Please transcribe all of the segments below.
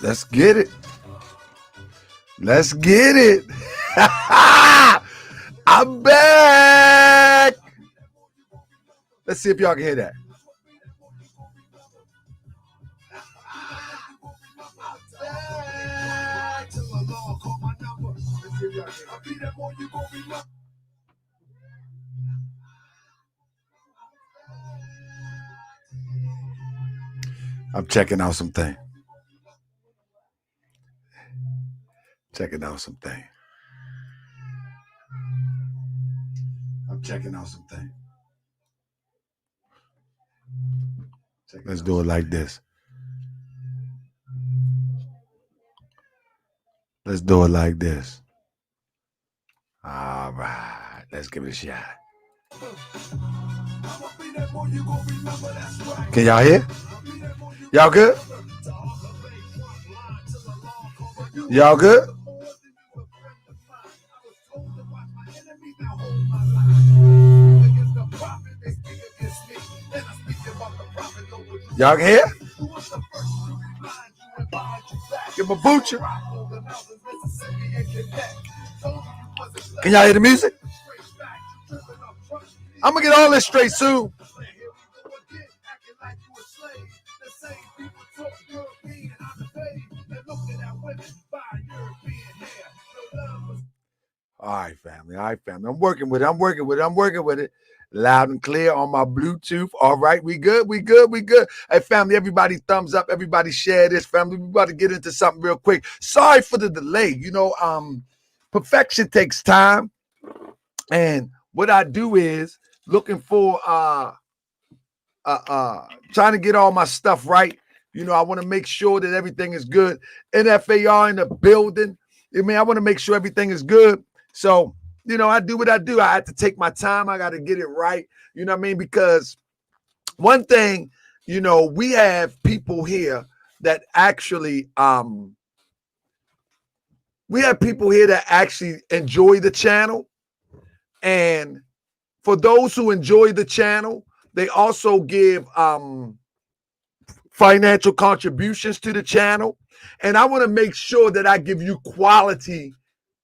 Let's get it. Let's get it. I'm back. Let's see if y'all can hear that. I'm checking out something. Checking out something. I'm checking out something. Let's do it like this. Let's do it like this. All right. Let's give it a shot. Can y'all hear? Y'all good? Y'all good? Y'all can hear? Give a butcher. Can y'all hear the music? I'm gonna get all this straight soon. All right, family. All right, family. I'm working with it. Loud and clear on my Bluetooth. All right, we good. Hey, family, everybody thumbs up. Everybody share this, family. We about to get into something real quick. Sorry for the delay. You know, perfection takes time. And what I do is looking for trying to get all my stuff right. You know, I want to make sure that everything is good. NFAR in the building. I mean, I want to make sure everything is good. So, you know, I do what I do. I have to take my time. I got to get it right. You know what I mean? Because one thing, you know, we have people here that actually enjoy the channel. And for those who enjoy the channel, they also give financial contributions to the channel. And I want to make sure that I give you quality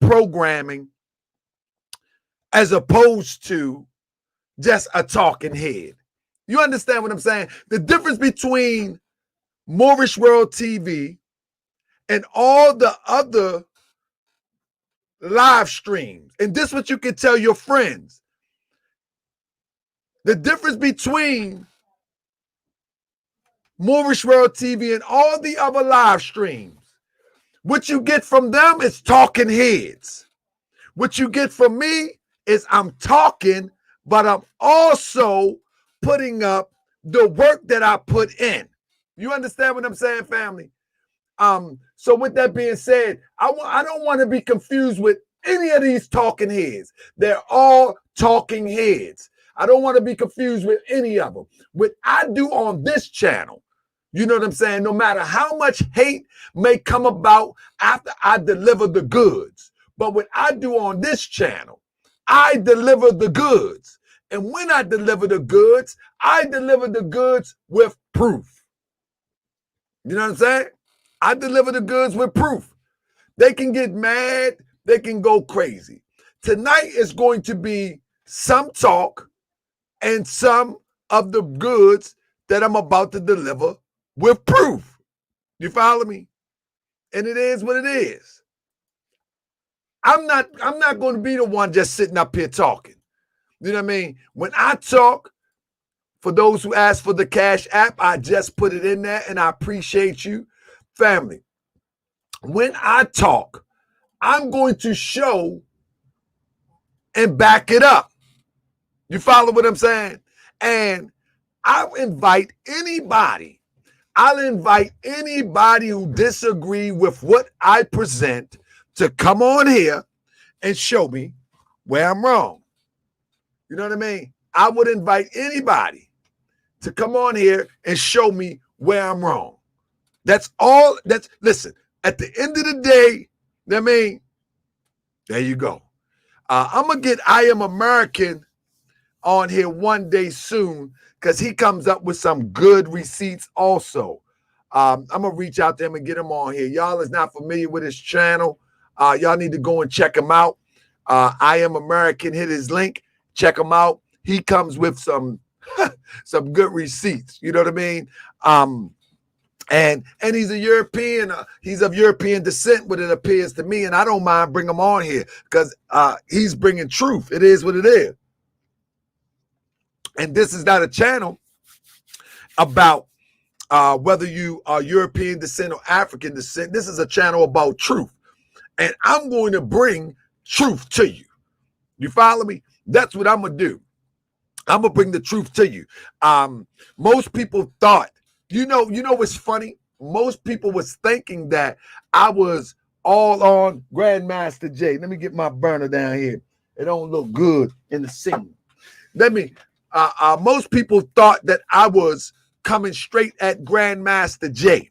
programming as opposed to just a talking head. You understand what I'm saying? The difference between Moorish World TV and all the other live streams, and this is what you can tell your friends. The difference between Moorish World TV and all the other live streams, what you get from them is talking heads. What you get from me is I'm talking, but I'm also putting up the work that I put in. You understand what I'm saying, family? So with that being said, I don't want to be confused with any of these talking heads. They're all talking heads. I don't want to be confused with any of them. What I do on this channel, you know what I'm saying? No matter how much hate may come about after I deliver the goods. But what I do on this channel, I deliver the goods. And when I deliver the goods, I deliver the goods with proof. You know what I'm saying? I deliver the goods with proof. They can get mad. They can go crazy. Tonight is going to be some talk and some of the goods that I'm about to deliver with proof. You follow me? And it is what it is. I'm not going to be the one just sitting up here talking. You know what I mean? When I talk, for those who ask for the Cash App, I just put it in there and I appreciate you. Family, when I talk, I'm going to show and back it up. You follow what I'm saying? And I'll invite anybody who disagree with what I present to come on here and show me where I'm wrong. You know what I mean? I would invite anybody to come on here and show me where I'm wrong. That's all. Listen, at the end of the day, I mean, there you go. I'm going to get I Am American on here one day soon because he comes up with some good receipts also. I'm going to reach out to him and get him on here. Y'all is not familiar with his channel. Y'all need to go and check him out. I Am American, hit his link. Check him out. He comes with some some good receipts. You know what I mean? And he's a European. He's of European descent, what it appears to me. And I don't mind bringing him on here because he's bringing truth. It is what it is. And this is not a channel about whether you are European descent or African descent. This is a channel about truth. And I'm going to bring truth to you. You follow me? That's what I'm going to do. I'm going to bring the truth to you. Most people thought, you know what's funny? Most people was thinking that I was all on Grandmaster J. Let me get my burner down here. It don't look good in the scene. Most people thought that I was coming straight at Grandmaster J.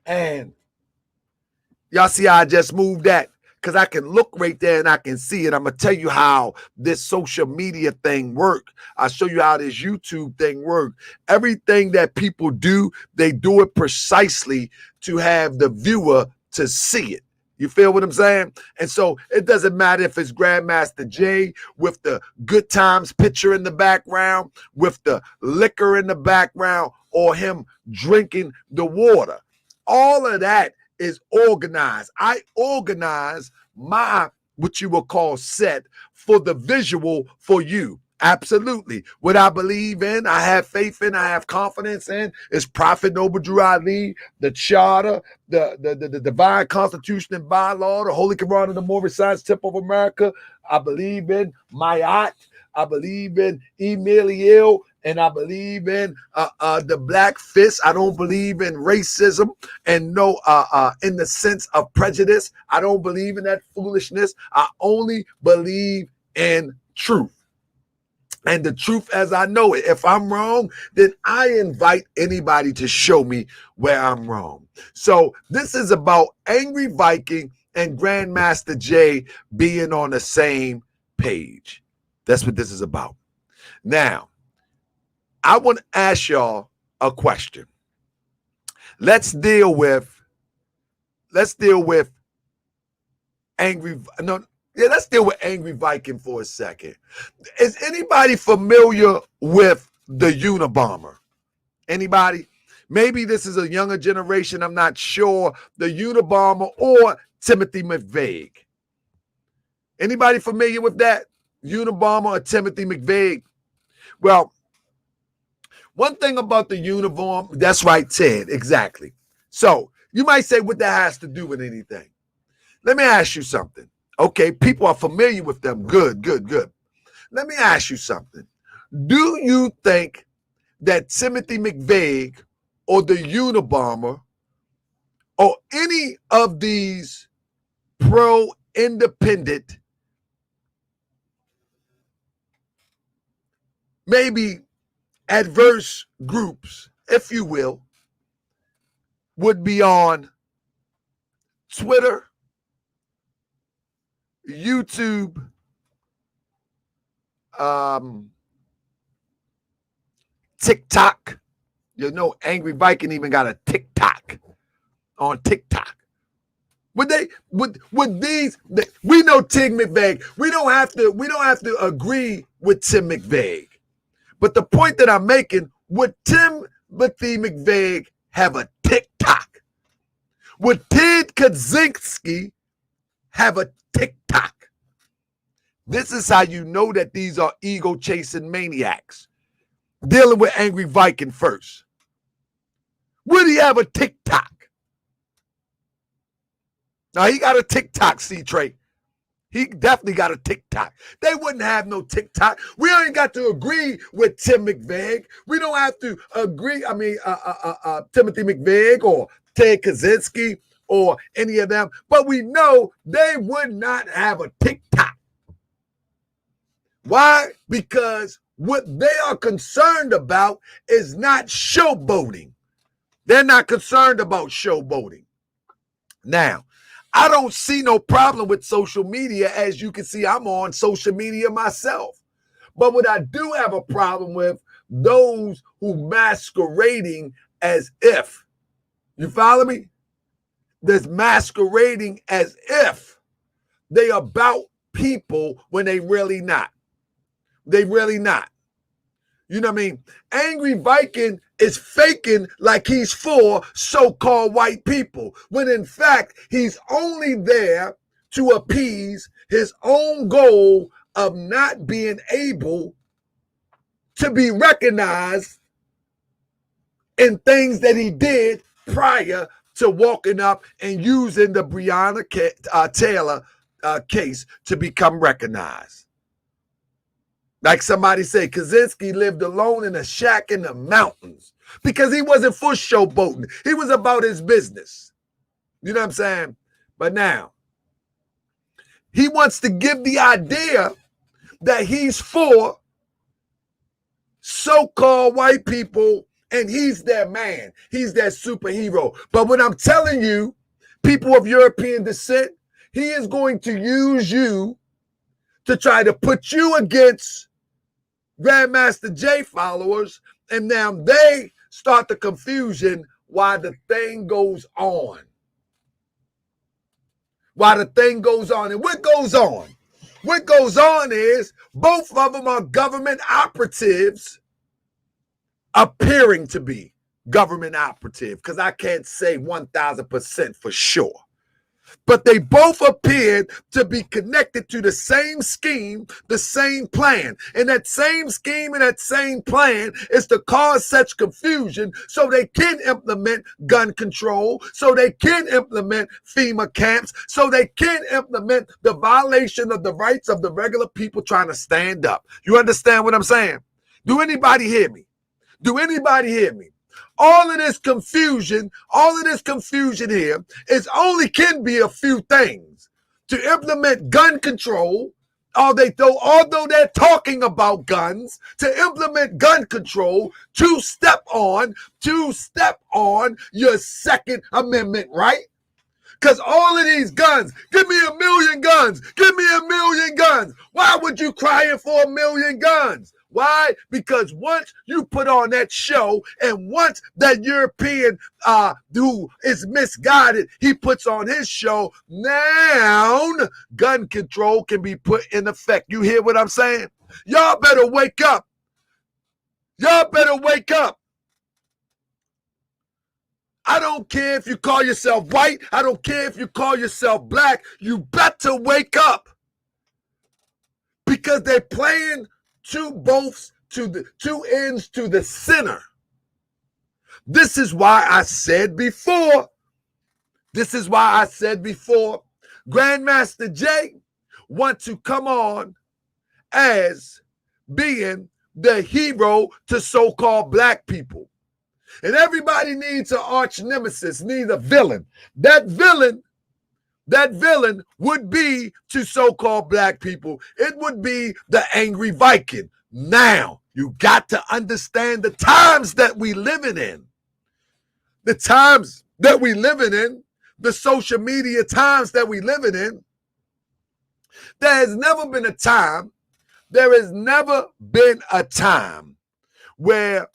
And y'all see how I just moved that? Because I can look right there and I can see it. I'm going to tell you how this social media thing works. I'll show you how this YouTube thing works. Everything that people do, they do it precisely to have the viewer to see it. You feel what I'm saying? And so it doesn't matter if it's Grandmaster J with the good times picture in the background, with the liquor in the background, or him drinking the water. All of that is organized. I organize my, what you will call set, for the visual for you. Absolutely. What I believe in, I have faith in, I have confidence in, is Prophet Noble Drew Ali, the Charter, the Divine Constitution and Bylaw, the Holy Quran of the Moorish Science Temple of America. I believe in Mayat. I believe in Emiliel. And I believe in the Black Fist. I don't believe in racism and no, in the sense of prejudice. I don't believe in that foolishness. I only believe in truth. And the truth as I know it. If I'm wrong, then I invite anybody to show me where I'm wrong. So this is about Angry Viking and Grandmaster J being on the same page. That's what this is about. Now, I want to ask y'all a question. Let's deal with Angry Viking for a second. Is anybody familiar with the Unabomber? Anybody? Maybe this is a younger generation, I'm not sure. The Unabomber or Timothy McVeigh. Anybody familiar with that? Unabomber or Timothy McVeigh? Well, one thing about the uniform, that's right, Ted, exactly. So you might say what that has to do with anything. Let me ask you something. Okay, people are familiar with them. Good. Let me ask you something. Do you think that Timothy McVeigh or the Unabomber or any of these pro-independent, maybe adverse groups, if you will, would be on Twitter, YouTube, TikTok? You know, Angry Viking even got a TikTok on TikTok. Would these? We know Tim McVeigh. We don't have to agree with Tim McVeigh. But the point that I'm making, would Timothy McVeigh have a TikTok? Would Ted Kaczynski have a TikTok? This is how you know that these are ego-chasing maniacs. Dealing with Angry Viking first. Would he have a TikTok? Now, he got a TikTok, C-Trey. He definitely got a TikTok. They wouldn't have no TikTok. We ain't got to agree with Tim McVeigh. We don't have to agree. I mean, Timothy McVeigh or Ted Kaczynski or any of them. But we know they would not have a TikTok. Why? Because what they are concerned about is not showboating. They're not concerned about showboating. Now, I don't see no problem with social media. As you can see, I'm on social media myself. But what I do have a problem with, those who masquerading as if You follow me? That's masquerading as if they about people when they really not. They really not. You know what I mean? Angry Viking is faking like he's for so-called white people, when in fact, he's only there to appease his own goal of not being able to be recognized in things that he did prior to walking up and using the Breonna Taylor case to become recognized. Like somebody said, Kaczynski lived alone in a shack in the mountains because he wasn't for showboating. He was about his business. You know what I'm saying? But now, he wants to give the idea that he's for so-called white people and he's their man. He's their superhero. But when I'm telling you, people of European descent, he is going to use you to try to put you against Grandmaster J followers, and now they start the confusion why the thing goes on. Why the thing goes on. And what goes on? What goes on is both of them are government operatives appearing to be government operative, because I can't say 1,000% for sure. But they both appeared to be connected to the same scheme, the same plan. And that same scheme and that same plan is to cause such confusion so they can implement gun control, so they can implement FEMA camps, so they can implement the violation of the rights of the regular people trying to stand up. You understand what I'm saying? Do anybody hear me? Do anybody hear me? All of this confusion here is only can be a few things. To implement gun control, although they're talking about guns, to implement gun control, to step on your Second Amendment right. Because all of these guns, give me 1 million guns, give me 1 million guns. Why would you crying for 1 million guns? Why? Because once you put on that show and once that European who is misguided, he puts on his show, now gun control can be put in effect. You hear what I'm saying? Y'all better wake up. Y'all better wake up. I don't care if you call yourself white. I don't care if you call yourself black. You better wake up. Because they're playing two ends to the center. This is why I said before, Grandmaster J want to come on as being the hero to so-called black people. And everybody needs an arch nemesis, needs a villain. That villain would be to so-called black people. It would be the angry Viking. Now, you got to understand the times that we living in. The times that we living in, the social media times that we living in. There has never been a time where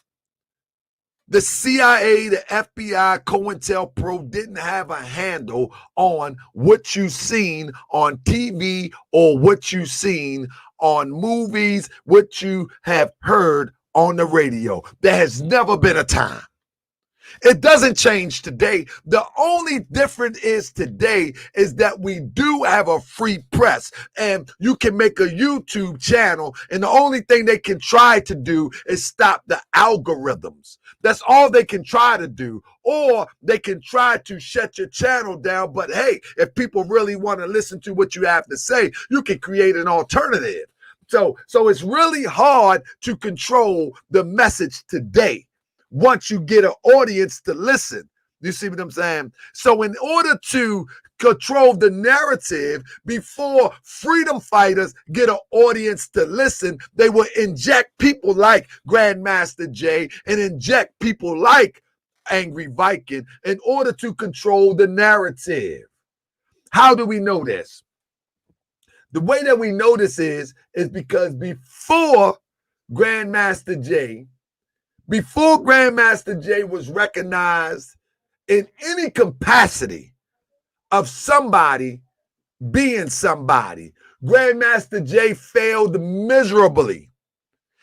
the CIA, the FBI, CoIntel didn't have a handle on what you seen on TV or what you seen on movies, what you have heard on the radio. There has never been a time. It doesn't change today. The only difference is today is that we do have a free press and you can make a YouTube channel, and the only thing they can try to do is stop the algorithms. That's all they can try to do. Or they can try to shut your channel down. But hey, if people really want to listen to what you have to say, you can create an alternative. So it's really hard to control the message today once you get an audience to listen. You see what I'm saying? So in order to control the narrative, before freedom fighters get an audience to listen, they will inject people like Grandmaster J and inject people like Angry Viking in order to control the narrative. How do we know this? The way that we know this is because before Grandmaster J was recognized in any capacity of somebody being somebody. Grandmaster Jay failed miserably.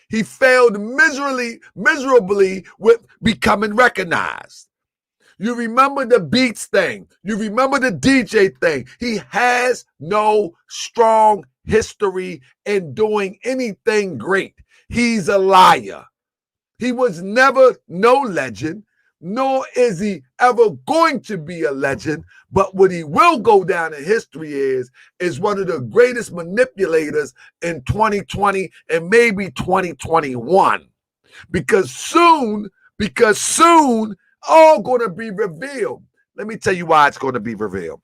He failed miserably with becoming recognized. You remember the beats thing. You remember the DJ thing. He has no strong history in doing anything great. He's a liar. He was never no legend, nor is he ever going to be a legend. But what he will go down in history is one of the greatest manipulators in 2020 and maybe 2021. Because soon, all going to be revealed. Let me tell you why it's going to be revealed.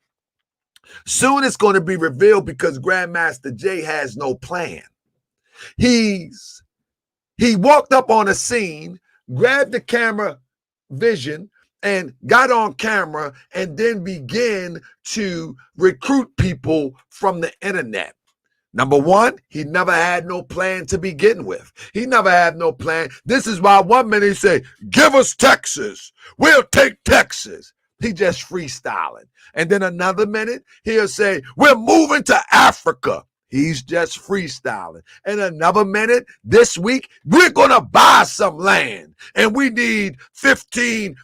Soon it's going to be revealed because Grandmaster Jay has no plan. He walked up on a scene, grabbed the camera vision, and got on camera, and then began to recruit people from the internet. Number one, he never had no plan to begin with. He never had no plan. This is why one minute he say, give us Texas. We'll take Texas. He just freestyling. And then another minute, he'll say, we're moving to Africa. He's just freestyling. And another minute, this week, we're going to buy some land. And we need $15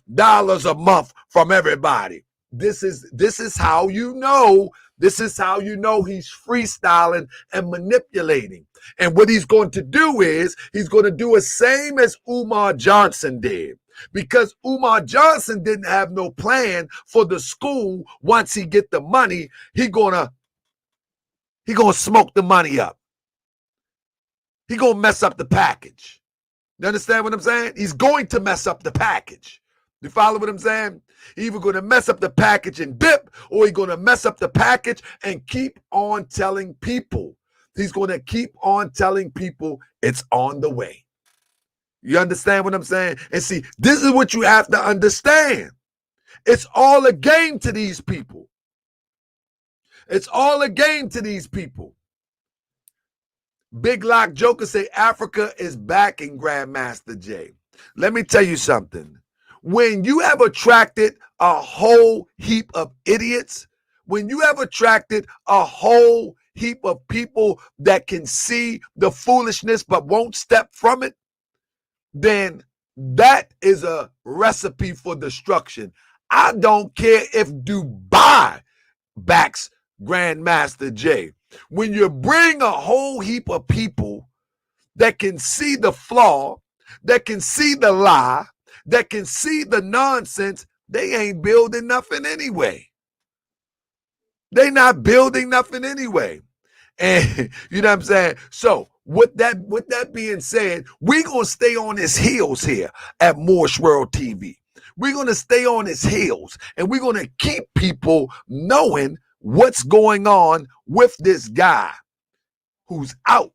a month from everybody. This is how you know. This is how you know he's freestyling and manipulating. And what he's going to do is he's going to do the same as Umar Johnson did. Because Umar Johnson didn't have no plan for the school. Once he get the money, he gonna smoke the money up. He gonna mess up the package. You understand what I'm saying? He's going to mess up the package. You follow what I'm saying? He's either going to mess up the package and dip, or he's going to mess up the package and keep on telling people. He's going to keep on telling people it's on the way. You understand what I'm saying? And see, this is what you have to understand. It's all a game to these people. It's all a game to these people. Big Lock Joker say Africa is backing Grandmaster Jay. Let me tell you something. When you have attracted a whole heap of idiots, when you have attracted a whole heap of people that can see the foolishness but won't step from it, then that is a recipe for destruction. I don't care if Dubai backs Grandmaster Jay. When you bring a whole heap of people that can see the flaw, that can see the lie, that can see the nonsense, they ain't building nothing anyway. They not building nothing anyway. And you know what I'm saying? So with that being said, we're going to stay on his heels here at Morse World TV. We're going to stay on his heels, and we're going to keep people knowing what's going on with this guy who's out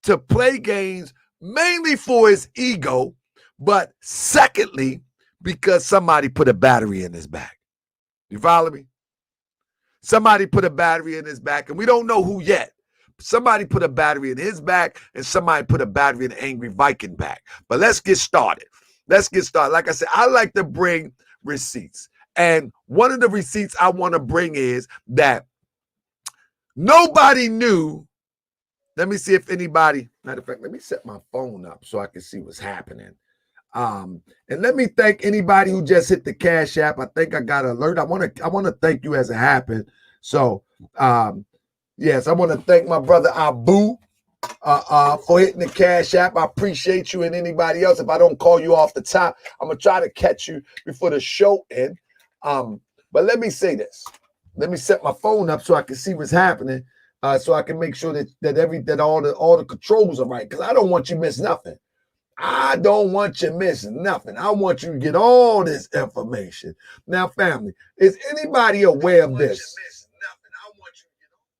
to play games mainly for his ego, but secondly, because somebody put a battery in his back. You follow me? Somebody put a battery in his back, and we don't know who yet. Somebody put a battery in his back, and somebody put a battery in the Angry Viking back. But let's get started. Let's get started. Like I said, I like to bring receipts. And one of the receipts I want to bring is that nobody knew. Let me see if anybody, matter of fact, let me set my phone up so I can see what's happening. And let me thank anybody who just hit the Cash App. I think I got an alert. I want to thank you as it happened. So yes, I want to thank my brother Abu for hitting the Cash App. I appreciate you, and anybody else. If I don't call you off the top, I'm gonna try to catch you before the show ends. But let me say this. Let me set my phone up so I can see what's happening. So I can make sure that all the controls are right, because I don't want you to miss nothing. I don't want you to miss nothing. I want you to get all this information. Now, family, is anybody aware of this?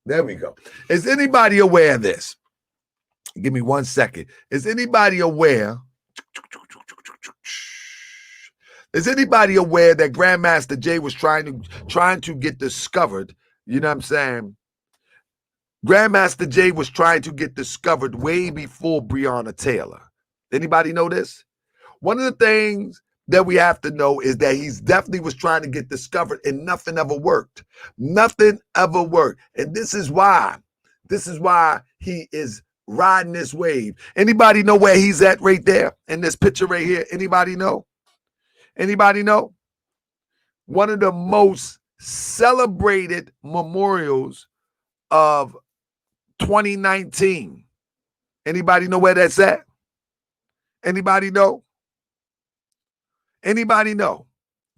There we go. Is anybody aware of this? Give me 1 second. Is anybody aware? Is anybody aware that Grandmaster Jay was trying to get discovered? You know what I'm saying? Grandmaster Jay was trying to get discovered way before Breonna Taylor. Anybody know this? One of the things that we have to know is that he's definitely was trying to get discovered and nothing ever worked. Nothing ever worked. And this is why he is riding this wave. Anybody know where he's at right there in this picture right here? Anybody know? Anybody know? One of the most celebrated memorials of 2019. Anybody know where that's at? Anybody know? Anybody know?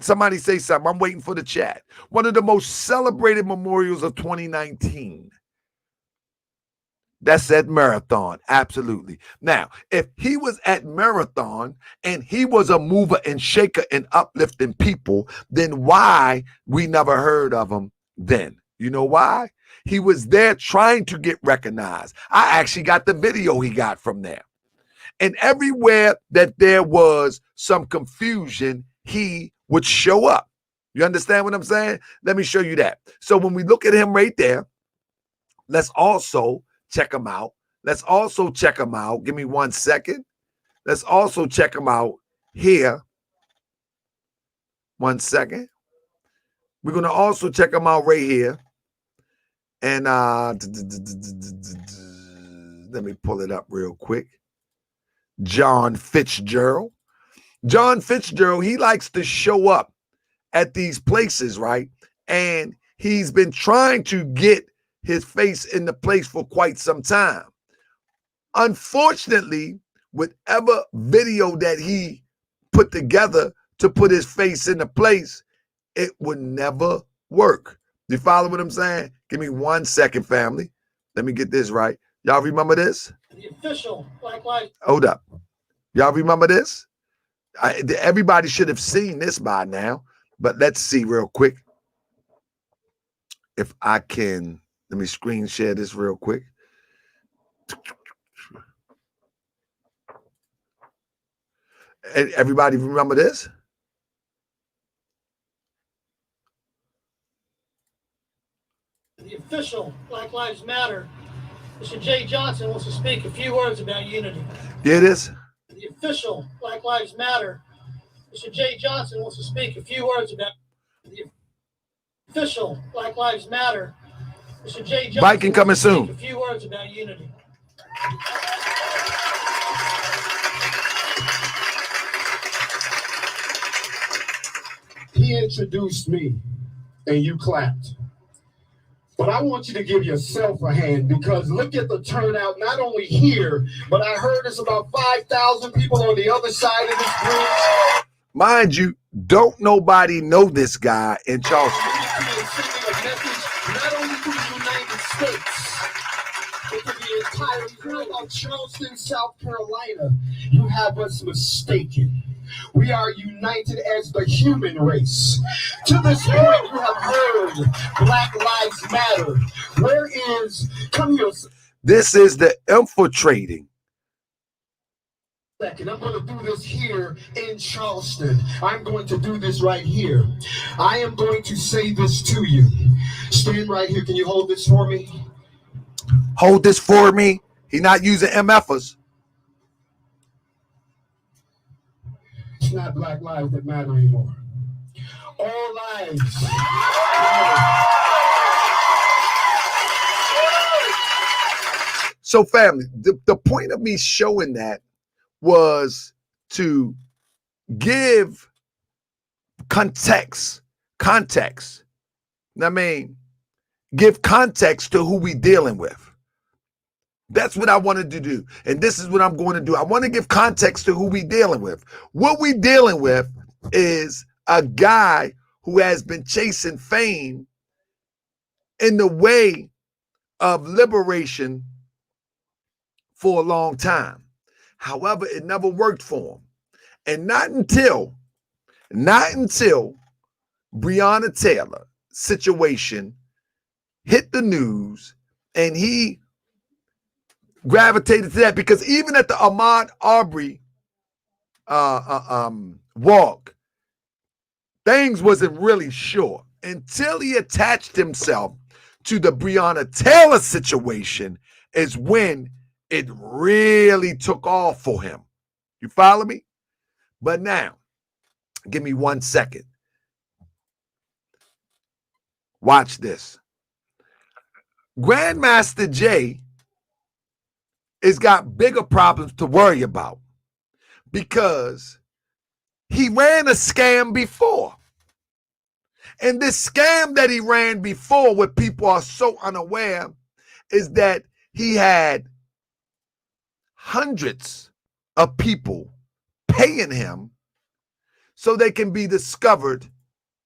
Somebody say something. I'm waiting for the chat. One of the most celebrated memorials of 2019. That's at Marathon. Absolutely. Now, if he was at Marathon and he was a mover and shaker and uplifting people, then why we never heard of him then? You know why? He was there trying to get recognized. I actually got the video he got from there. And everywhere that there was some confusion, he would show up. You understand what I'm saying? Let me show you that. So when we look at him right there, let's also check him out. Let's also check him out. Give me 1 second. Let's also check him out here. 1 second. We're going to also check him out right here. And let me pull it up real quick. John Fitzgerald. John Fitzgerald, he likes to show up at these places, right? And he's been trying to get his face in the place for quite some time. Unfortunately, whatever video that he put together to put his face in the place, it would never work. You follow what I'm saying? Give me 1 second, family. Let me get this right. Y'all remember this? The official Black Lives. Hold up. Y'all remember this? Everybody should have seen this by now, but let's see real quick. If I can, let me screen share this real quick. Everybody remember this? The official Black Lives Matter. Mr. Jay Johnson wants to speak a few words about unity. Here it is. The official Black Lives Matter. Mr. Jay Johnson wants to speak a few words about the official Black Lives Matter. Mr. Jay Johnson Viking coming soon. A few words about unity. He introduced me, and you clapped. But I want you to give yourself a hand, because look at the turnout, not only here, but I heard there's about 5,000 people on the other side of this bridge. Mind you, don't nobody know this guy in Charleston. Sending a message not only to the United States, but to the entire world of Charleston, South Carolina. You have us mistaken. We are united as the human race. To this point, you have heard Black Lives Matter. Where is, come here. This is the infiltrating. I'm going to do this here in Charleston. I'm going to do this right here. I am going to say this to you. Stand right here. Can you hold this for me? Hold this for me. He's not using MFers. It's not Black lives that matter anymore. All lives. So, family, the point of me showing that was to give context. I mean, give context to who we dealing with. That's what I wanted to do. And this is what I'm going to do. I want to give context to who we dealing with. What we dealing with is a guy who has been chasing fame in the way of liberation for a long time. However, it never worked for him. And not until Breonna Taylor situation hit the news and he gravitated to that, because even at the Ahmaud Arbery walk, things wasn't really sure until he attached himself to the Breonna Taylor situation is when it really took off for him. You follow me? But now, Give me 1 second. Watch this. Grandmaster Jay has got bigger problems to worry about because he ran a scam before. And this scam that he ran before, what people are so unaware, is that he had hundreds of people paying him so they can be discovered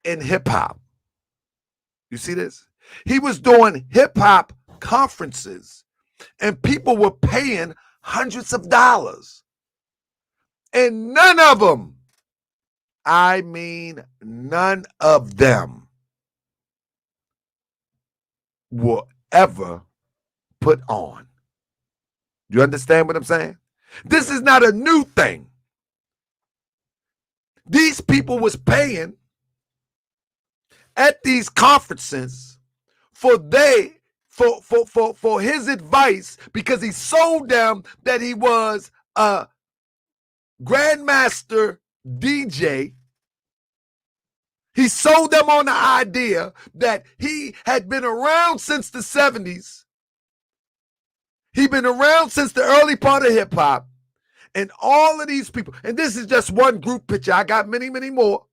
in hip hop. You see this? He was doing hip hop conferences and people were paying hundreds of dollars. And none of them, I mean none of them, were ever put on. You understand what I'm saying? This is not a new thing. These people was paying at these conferences for his advice because he sold them that he was a grandmaster DJ. He sold them on the idea that he had been around since the 70s. He'd been around since the early part of hip hop. And all of these people, and this is just one group picture. I got many, many more,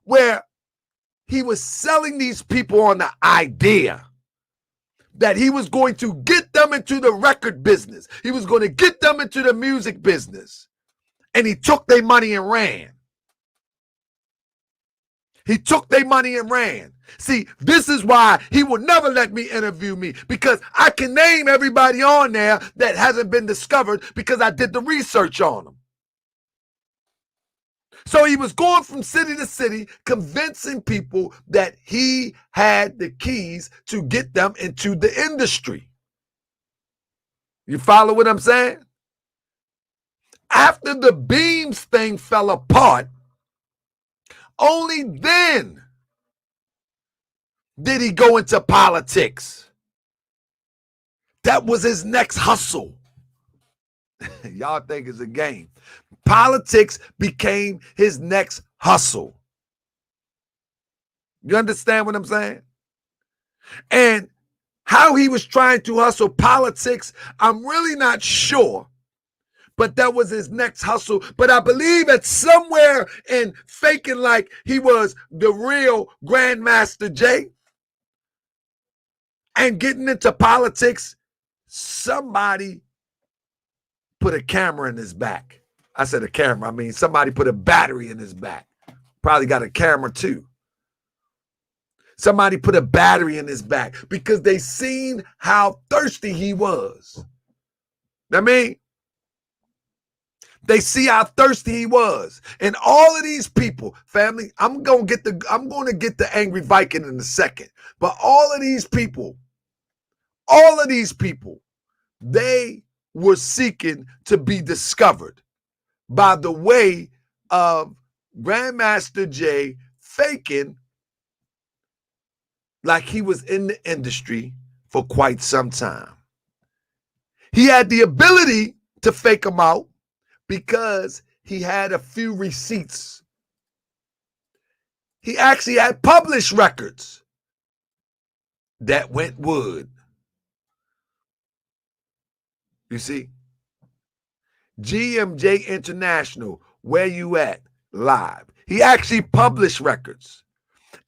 where he was selling these people on the idea that he was going to get them into the record business. He was going to get them into the music business. And he took their money and ran. He took their money and ran. See, this is why he will never let me interview me, because I can name everybody on there that hasn't been discovered because I did the research on them. So he was going from city to city, convincing people that he had the keys to get them into the industry. You follow what I'm saying? After the Beams thing fell apart, only then did he go into politics. That was his next hustle. Y'all think it's a game. Politics became his next hustle. You understand what I'm saying? And how he was trying to hustle politics, I'm really not sure. But that was his next hustle. But I believe that somewhere in faking like he was the real Grandmaster Jay and getting into politics, somebody put a camera in his back. I said a camera. I mean, somebody put a battery in his back. Probably got a camera too. Somebody put a battery in his back because they seen how thirsty he was. I mean, they see how thirsty he was. And all of these people, family, I'm going to get the angry Viking in a second. But all of these people, they were seeking to be discovered by the way of Grandmaster Jay faking like he was in the industry for quite some time. He had the ability to fake them out because he had a few receipts. He actually had published records that went wood. You see? GMJ International, Where You At? Live. He actually published records.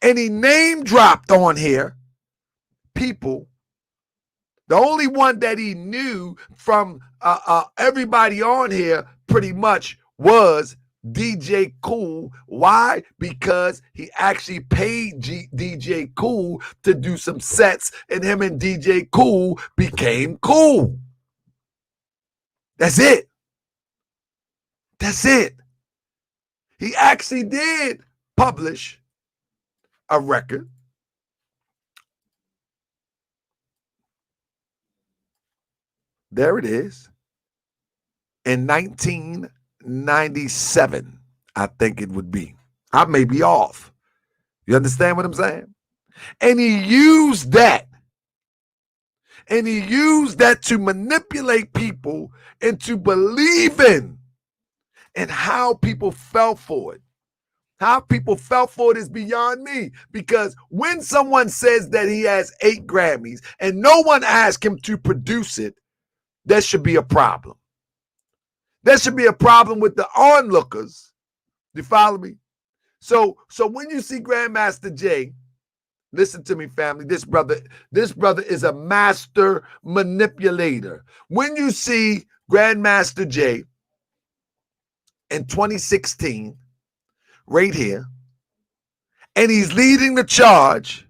And he name dropped on here people. The only one that he knew from everybody on here pretty much was DJ Cool. Why? Because he actually paid DJ Cool to do some sets, and him and DJ Cool became cool. That's it. That's it. He actually did publish a record. There it is. In 1997, I think it would be. I may be off. You understand what I'm saying? And he used that. And he used that to manipulate people into believing in how people fell for it. How people fell for it is beyond me. Because when someone says that he has 8 Grammys and no one asked him to produce it, there should be a problem. There should be a problem with the onlookers. You follow me? So when you see Grandmaster Jay, listen to me, family. This brother is a master manipulator. When you see Grandmaster Jay in 2016, right here, and he's leading the charge,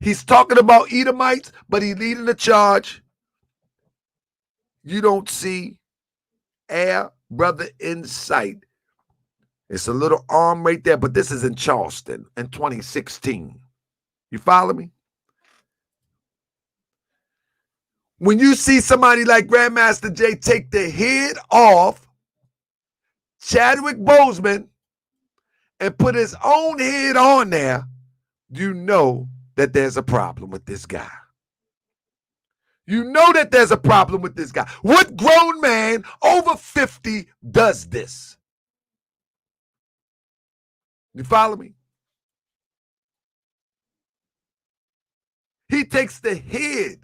he's talking about Edomites, but he's leading the charge. You don't see Air Brother in sight. It's a little arm right there, but this is in Charleston in 2016. You follow me? When you see somebody like Grandmaster Jay take the head off Chadwick Boseman and put his own head on there, you know that there's a problem with this guy. You know that there's a problem with this guy. What grown man over 50 does this? You follow me? He takes the head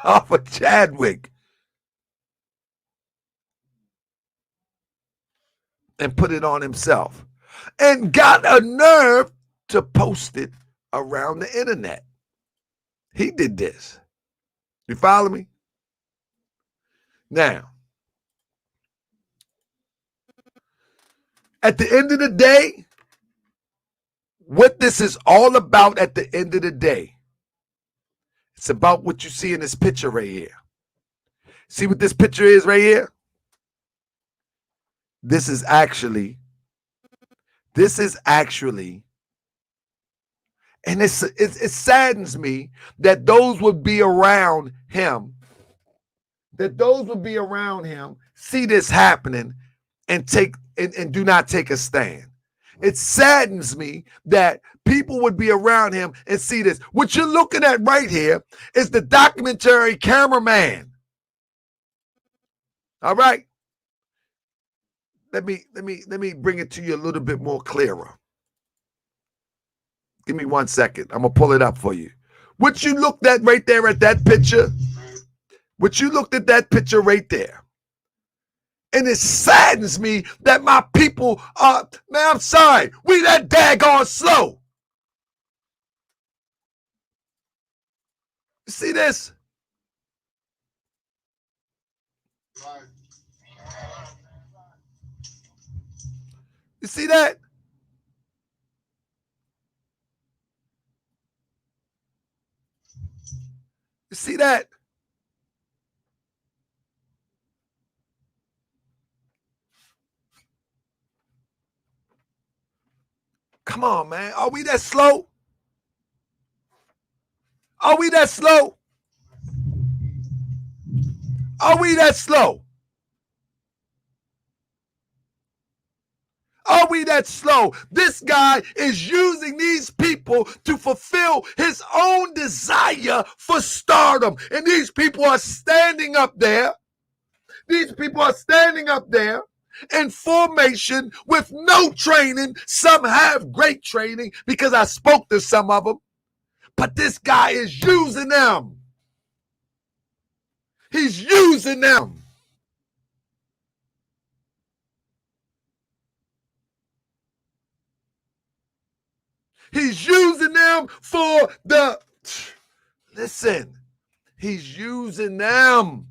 off of Chadwick and put it on himself and got a nerve to post it around the internet. He did this. You follow me? Now, at the end of the day, what this is all about at the end of the day, it's about what you see in this picture right here. See what this picture is right here? This is actually, and it saddens me that those would be around him, see this happening and do not take a stand. It saddens me that people would be around him and see this. What you're looking at right here is the documentary cameraman. All right. Let me bring it to you a little bit more clearer. Give me 1 second. I'm going to pull it up for you. What you looked at right there at that picture, right there. And it saddens me that my people are, man, I'm sorry, we that daggone slow. You see this? You see that? You see that? Come on, man. Are we that slow? Are we that slow? Are we that slow? Are we that slow? This guy is using these people to fulfill his own desire for stardom. And these people are standing up there. These people are standing up there in formation with no training. Some have great training because I spoke to some of them. But this guy is using them. He's using them. He's using them for the, listen, he's using them.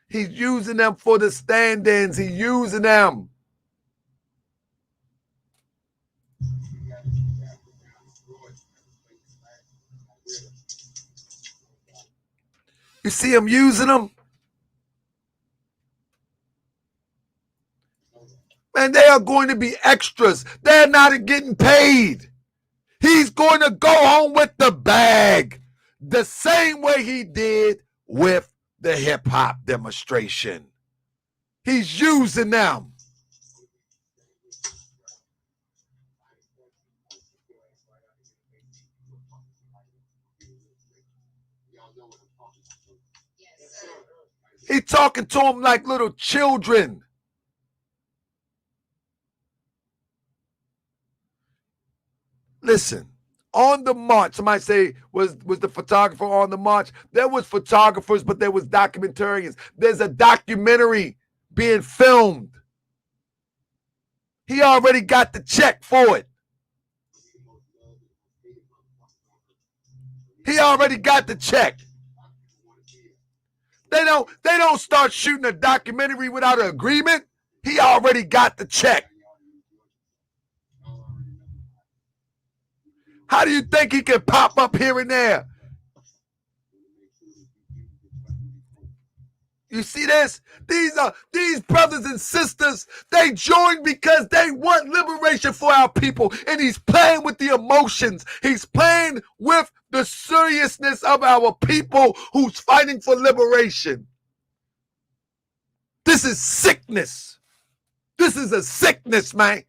He's using them for the stand-ins. He's using them. You see him using them? Man, they are going to be extras. They're not getting paid. He's going to go home with the bag the same way he did with the hip-hop demonstration. He's using them. He talking to them like little children. Listen, on the march, somebody say, was the photographer on the march? There was photographers, but there was documentarians. There's a documentary being filmed. He already got the check for it. He already got the check. They don't start shooting a documentary without an agreement. He already got the check. How do you think he can pop up here and there? You see this? These brothers and sisters, they joined because they want liberation for our people. And he's playing with the emotions. He's playing with the seriousness of our people who's fighting for liberation. This is sickness. This is a sickness, man.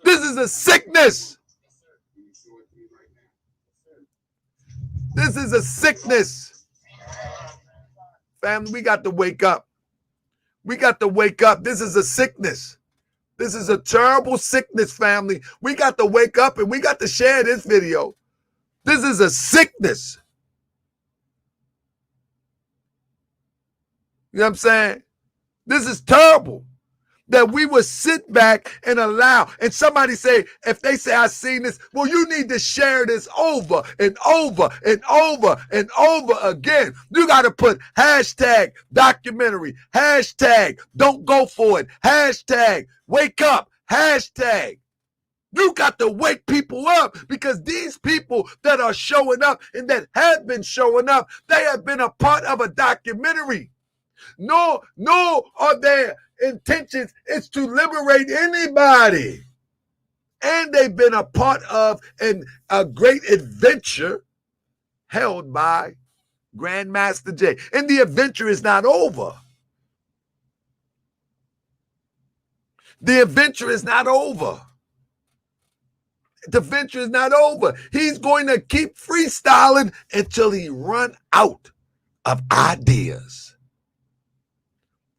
This is a sickness. This is a sickness. Family, we got to wake up. We got to wake up. This is a sickness. This is a terrible sickness, family. We got to wake up and we got to share this video. This is a sickness. You know what I'm saying? This is terrible. That we would sit back and allow, and somebody say, if they say, I seen this, well, you need to share this over and over and over and over again. You got to put hashtag documentary, hashtag don't go for it, hashtag wake up, hashtag. You got to wake people up, because these people that are showing up and that have been showing up, they have been a part of a documentary. No are their intentions is to liberate anybody. And they've been a part of a great adventure held by Grandmaster Jay. And the adventure is not over. The adventure is not over. The adventure is not over. He's going to keep freestyling until he run out of ideas.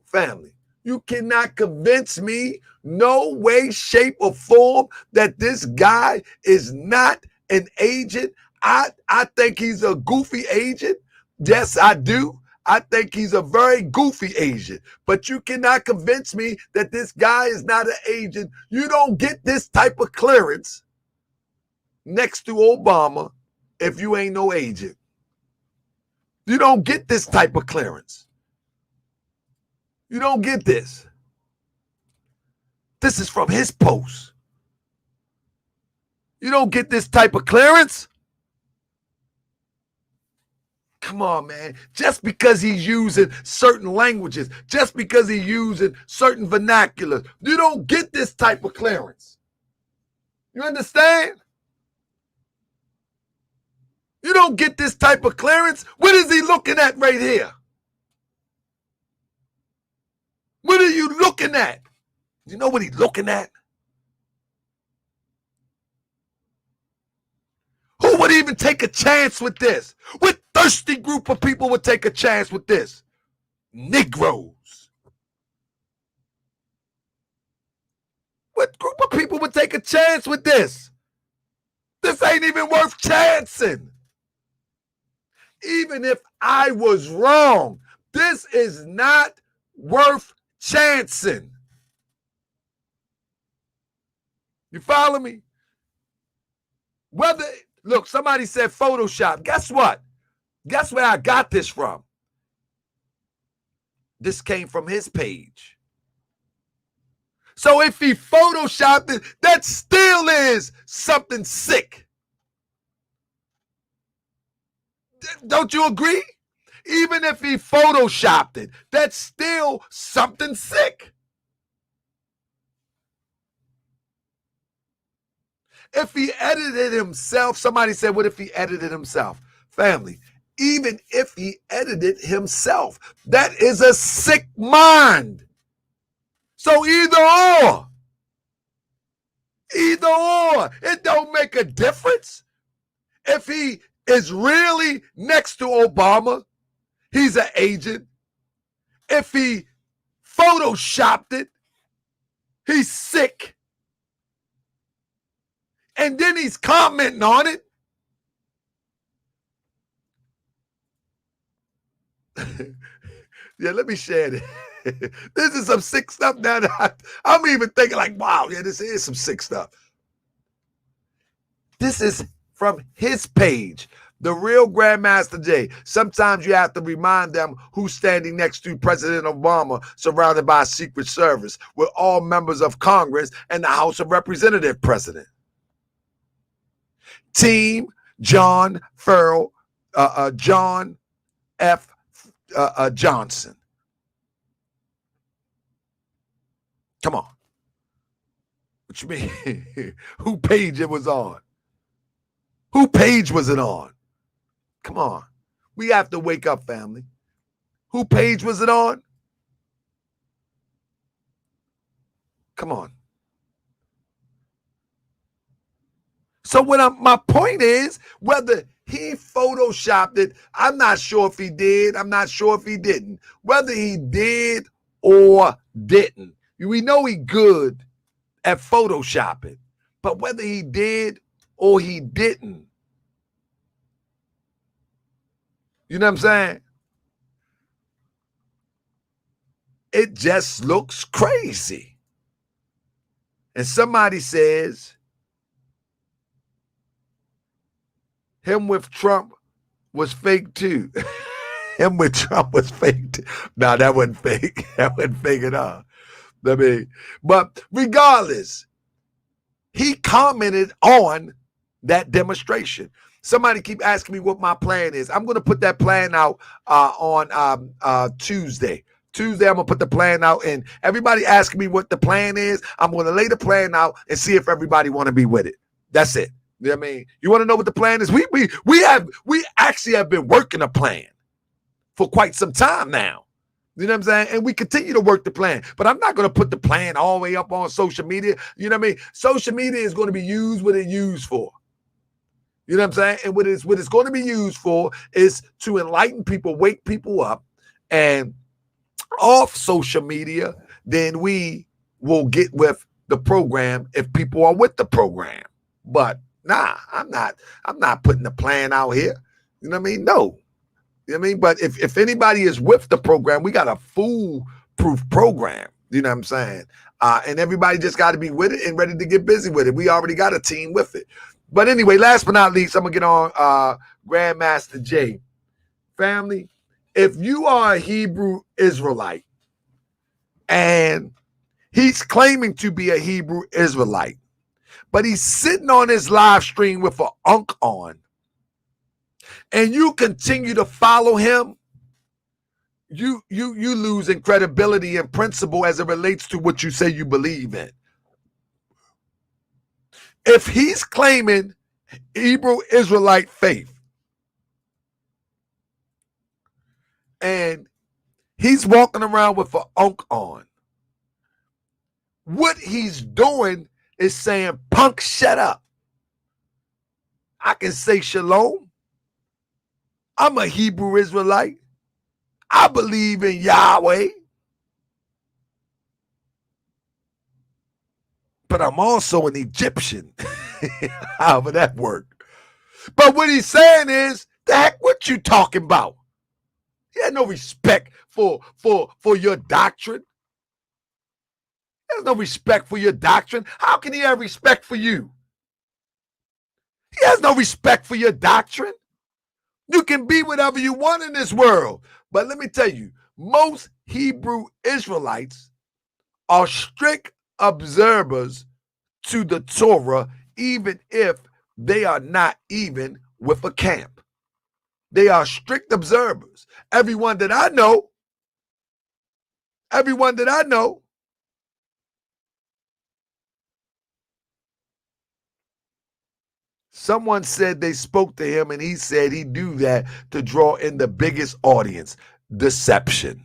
Family, you cannot convince me, no way, shape, or form, that this guy is not an agent. I think he's a goofy agent. Yes, I do. I think he's a very goofy agent. But you cannot convince me that this guy is not an agent. You don't get this type of clearance next to Obama if you ain't no agent. You don't get this type of clearance. You don't get this. This is from his post. You don't get this type of clearance. Come on, man. Just because he's using certain languages, just because he's using certain vernaculars, you don't get this type of clearance. You understand? You don't get this type of clearance. What is he looking at right here? What are you looking at? You know what he's looking at? Who would even take a chance with this? What thirsty group of people would take a chance with this? Negroes. What group of people would take a chance with this? This ain't even worth chancing. Even if I was wrong, this is not worth chancing. You follow me? Look, somebody said Photoshop. Guess what? Guess where I got this from? This came from his page. So if he Photoshopped it, that still is something sick. Don't you agree? Even if he Photoshopped it, that's still something sick. If he edited himself, somebody said, what if he edited himself? Family, even if he edited himself, that is a sick mind. So either or. Either or. It don't make a difference. If he is really next to Obama, he's an agent. If he photoshopped it, he's sick. And then he's commenting on it. Yeah, let me share this. This is some sick stuff now that I'm even thinking like, wow, yeah, this is some sick stuff. This is from his page, The Real Grandmaster Jay. Sometimes you have to remind them who's standing next to President Obama, surrounded by a Secret Service, with all members of Congress and the House of Representative President. Team John Farrell, John F. Johnson. Come on. What you mean? Who page it was on? Who page was it on? Come on. We have to wake up, family. Who page was it on? Come on. So my point is, whether he photoshopped it, I'm not sure if he did. I'm not sure if he didn't. Whether he did or didn't. We know he good at photoshopping. But whether he did or he didn't. You know what I'm saying? It just looks crazy. And somebody says, him with Trump was fake too. Him with Trump was fake too. No, that wasn't fake. That wasn't fake at all. But regardless, he commented on that demonstration. Somebody keep asking me what my plan is. I'm going to put that plan out on Tuesday. Tuesday, I'm going to put the plan out, and everybody asking me what the plan is, I'm going to lay the plan out and see if everybody want to be with it. That's it. You know what I mean? You want to know what the plan is? We actually have been working a plan for quite some time now. You know what I'm saying? And we continue to work the plan. But I'm not going to put the plan all the way up on social media. You know what I mean? Social media is going to be used what it's used for. You know what I'm saying? And what it's going to be used for is to enlighten people, wake people up, and off social media, then we will get with the program if people are with the program. But nah, I'm not putting the plan out here. You know what I mean? No. You know what I mean? But if anybody is with the program, we got a foolproof program. You know what I'm saying? And everybody just got to be with it and ready to get busy with it. We already got a team with it. But anyway, last but not least, I'm going to get on Grandmaster Jay. Family, if you are a Hebrew Israelite and he's claiming to be a Hebrew Israelite, but he's sitting on his live stream with an unk on, and you continue to follow him, you losing credibility and principle as it relates to what you say you believe in. If he's claiming Hebrew Israelite faith and he's walking around with an unk on, what he's doing is saying, punk, shut up. I can say shalom. I'm a Hebrew Israelite. I believe in Yahweh. But I'm also an Egyptian. However that worked. But what he's saying is, the heck, what you talking about? He had no respect for your doctrine. There's no respect for your doctrine. How can he have respect for you? He has no respect for your doctrine. You can be whatever you want in this world. But let me tell you, most Hebrew Israelites are strict observers to the Torah, even if they are not even with a camp. They are strict observers. Everyone that I know, someone said they spoke to him and he said he'd do that to draw in the biggest audience. Deception.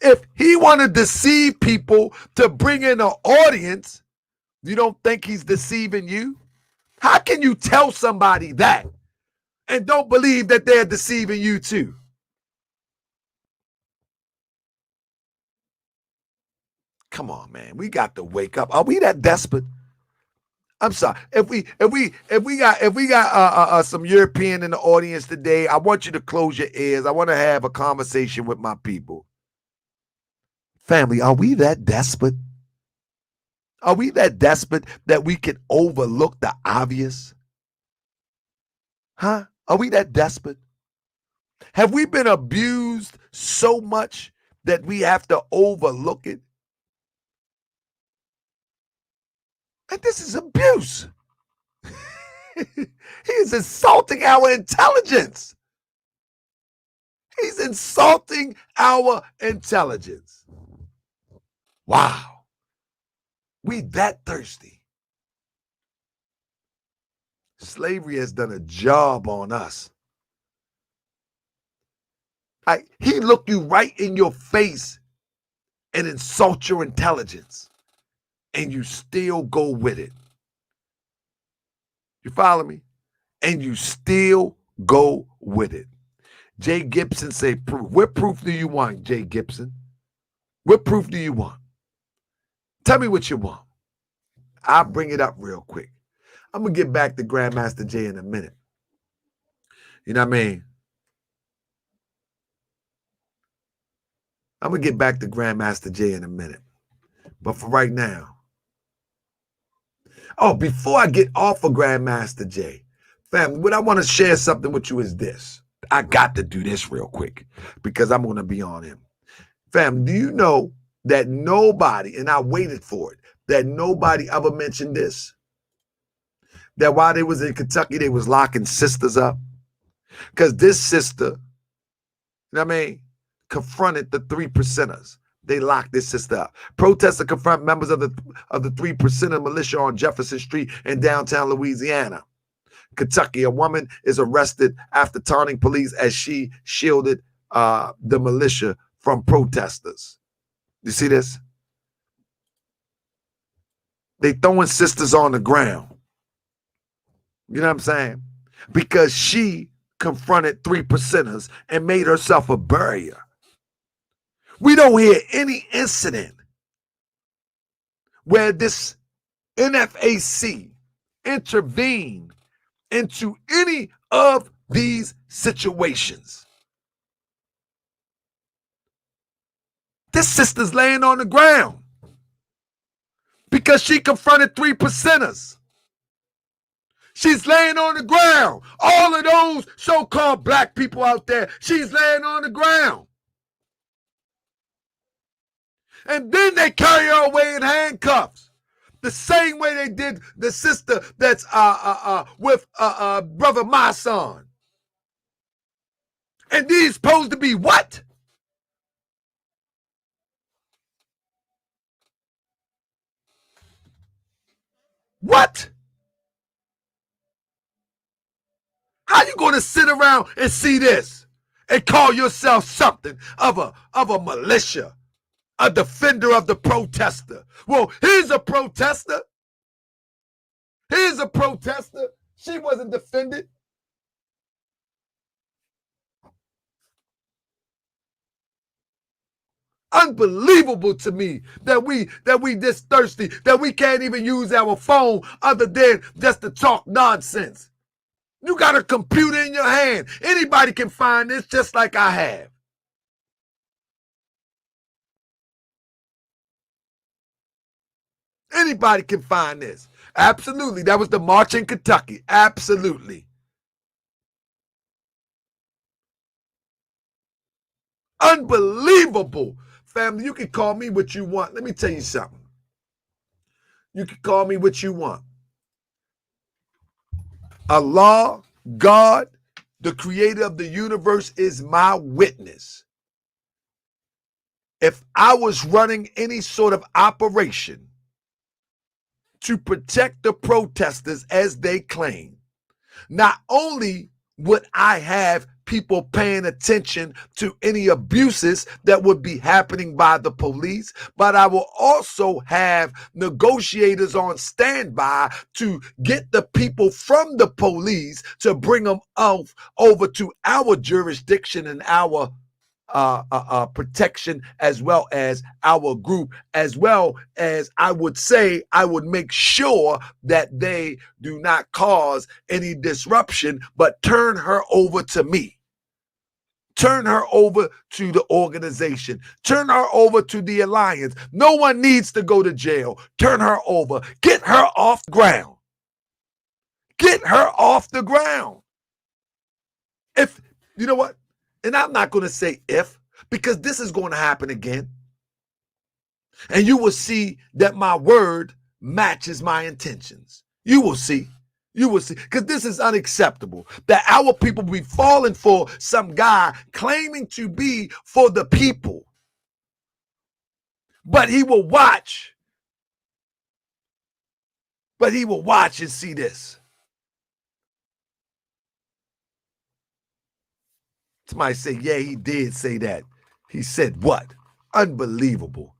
If he want to deceive people to bring in an audience, you don't think he's deceiving you? How can you tell somebody that? and don't believe that they're deceiving you too. Come on, man. We got to wake up. Are we that desperate? I'm sorry. If we got some European in the audience today, I want you to close your ears. I want to have a conversation with my people. Family, are we that desperate? Are we that desperate that we can overlook the obvious? Huh? Are we that desperate? Have we been abused so much that we have to overlook it? And this is abuse. He is insulting our intelligence. He's insulting our intelligence. Wow. We that thirsty. Slavery has done a job on us. He look you right in your face and insult your intelligence, and you still go with it. You follow me? And you still go with it. Jay Gibson say proof. What proof do you want, Jay Gibson? What proof do you want? Tell me what you want. I'll bring it up real quick. I'm going to get back to Grandmaster Jay in a minute. You know what I mean? I'm going to get back to Grandmaster Jay in a minute. But for right now, before I get off of Grandmaster Jay, family, what I want to share something with you is this. I got to do this real quick because I'm going to be on him. Family, do you know that nobody, and I waited for it, that nobody ever mentioned this? That while they was in Kentucky, they was locking sisters up? Because this sister, you know what I mean, confronted the 3%ers. They locked this sister up. Protesters confront members of the 3%er militia on Jefferson Street in downtown Louisiana. Kentucky, a woman is arrested after taunting police as she shielded the militia from protesters. You see this? They throwing sisters on the ground. You know what I'm saying? Because she confronted 3%ers and made herself a barrier. We don't hear any incident where this NFAC intervened into any of these situations. This sister's laying on the ground because she confronted 3%ers. She's laying on the ground. All of those so-called black people out there, she's laying on the ground. And then they carry her away in handcuffs. The same way they did the sister that's with Brother Mason. And these supposed to be what? What? How you going to sit around and see this and call yourself something of a militia, a defender of the protester? Well, here's a protester. Here's a protester. She wasn't defended. Unbelievable to me that we this thirsty, that we can't even use our phone other than just to talk nonsense. You got a computer in your hand. Anybody can find this just like I have. Anybody can find this. Absolutely. That was the march in Kentucky. Absolutely. Unbelievable. Family, you can call me what you want. Let me tell you something. You can call me what you want. Allah, God, the creator of the universe, is my witness. If I was running any sort of operation to protect the protesters as they claim, not only would I have people paying attention to any abuses that would be happening by the police, but I will also have negotiators on standby to get the people from the police to bring them over to our jurisdiction and our protection, as well as our group, as well as I would make sure that they do not cause any disruption, but turn her over to me. Turn her over to the organization. Turn her over to the alliance. No one needs to go to jail. Turn her over. Get her off the ground. Get her off the ground. If, you know what? And I'm not going to say if, because this is going to happen again. And you will see that my word matches my intentions. You will see. You will see. Because this is unacceptable. That our people be falling for some guy claiming to be for the people. But he will watch. But he will watch and see this. Somebody say, yeah, he did say that. He said what? Unbelievable.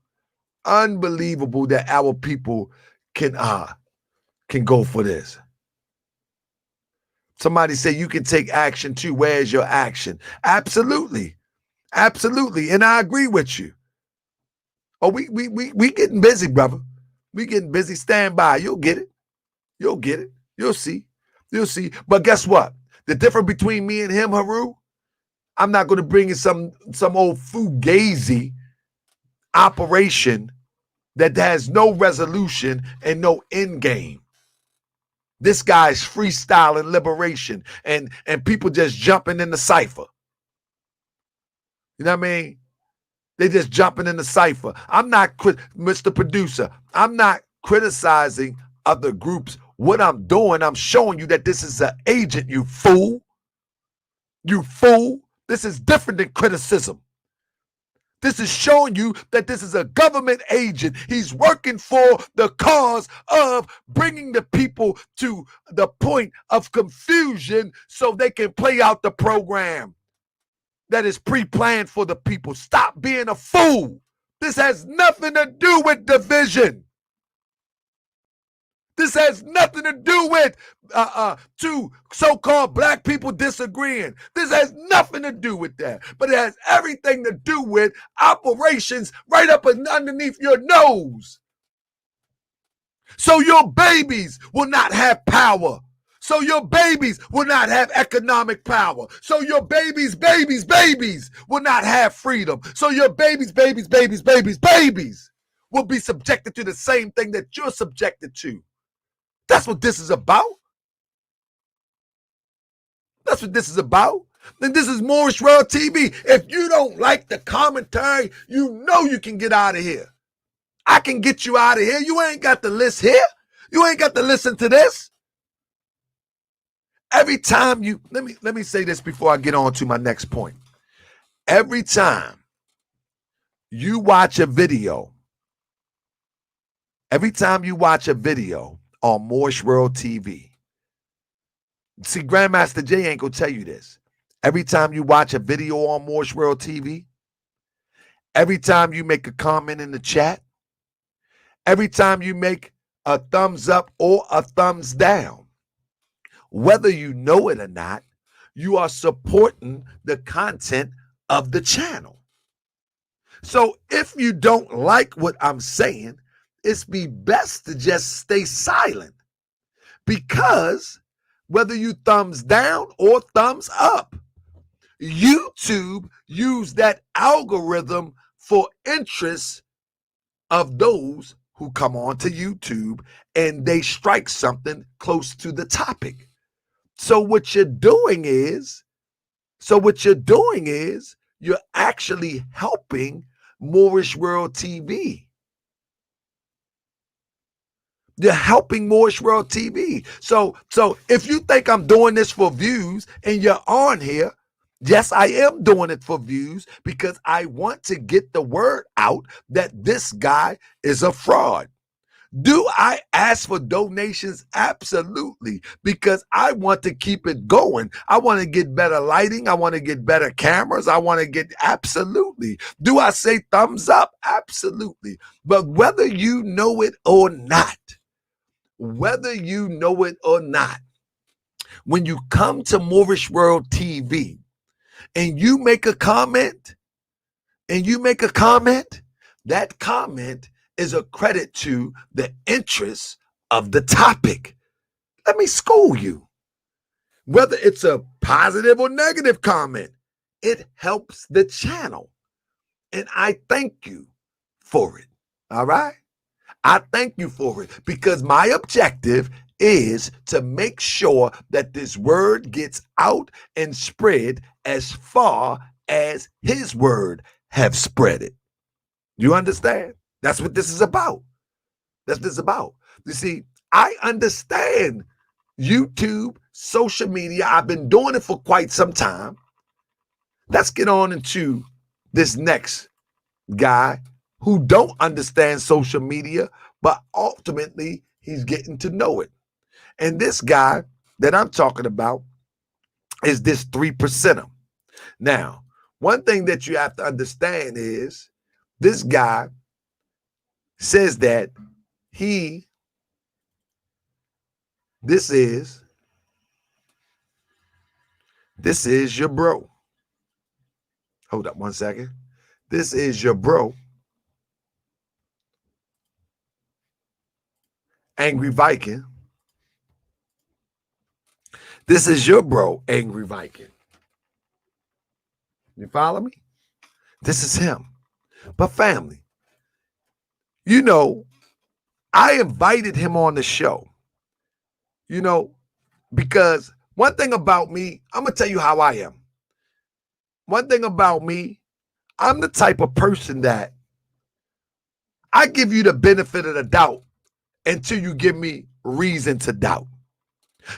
Unbelievable that our people can go for this. Somebody say you can take action too. Where's your action? Absolutely. Absolutely. And I agree with you. Oh, we getting busy, brother. We getting busy. Stand by. You'll get it. You'll get it. You'll see. You'll see. But guess what? The difference between me and him, Haru, I'm not going to bring in some old fugazi operation that has no resolution and no end game. This guy's freestyling liberation and people just jumping in the cipher. You know what I mean? They just jumping in the cipher. I'm not, Mr. Producer, I'm not criticizing other groups. What I'm doing, I'm showing you that this is an agent, you fool. You fool. This is different than criticism. This is showing you that this is a government agent. He's working for the cause of bringing the people to the point of confusion so they can play out the program that is pre-planned for the people. Stop being a fool. This has nothing to do with division. This has nothing to do with two so-called black people disagreeing. This has nothing to do with that. But it has everything to do with operations right up and underneath your nose. So your babies will not have power. So your babies will not have economic power. So your babies will not have freedom. So your babies will be subjected to the same thing that you're subjected to. That's what this is about. That's what this is about. And this is Moorish World TV. If you don't like the commentary, you know you can get out of here. I can get you out of here. You ain't got to listen here. You ain't got to listen to this. Every time you, let me say this before I get on to my next point. Every time you watch a video, on Moorish World TV. See, Grandmaster J ain't gonna tell you this. Every time you watch a video on Moorish World TV, every time you make a comment in the chat, every time you make a thumbs up or a thumbs down, whether you know it or not, you are supporting the content of the channel. So if you don't like what I'm saying, it's be best to just stay silent, because whether you thumbs down or thumbs up, YouTube use that algorithm for interest of those who come on to YouTube and they strike something close to the topic. So what you're doing is you're actually helping Moorish World TV. You're helping Moorish World TV. So if you think I'm doing this for views and you're on here, yes, I am doing it for views because I want to get the word out that this guy is a fraud. Do I ask for donations? Absolutely, because I want to keep it going. I want to get better lighting. I want to get better cameras. I want to get, absolutely. Do I say thumbs up? Absolutely. But whether you know it or not, when you come to Moorish World TV and you make a comment, that comment is a credit to the interest of the topic. Let me school you. Whether it's a positive or negative comment, it helps the channel. And I thank you for it. All right? I thank you for it because my objective is to make sure that this word gets out and spread as far as his word have spread it. You understand? That's what this is about. That's what this is about. You see, I understand YouTube, social media. I've been doing it for quite some time. Let's get on into this next guy who don't understand social media, but ultimately he's getting to know it. And this guy that I'm talking about is this 3%er. Now, one thing that you have to understand is this guy says that this is your bro. Hold up one second. This is your bro, Angry Viking. This is your bro, Angry Viking. You follow me? This is him. But family, you know, I invited him on the show, you know, because one thing about me, I'm going to tell you how I am. One thing about me, I'm the type of person that I give you the benefit of the doubt until you give me reason to doubt.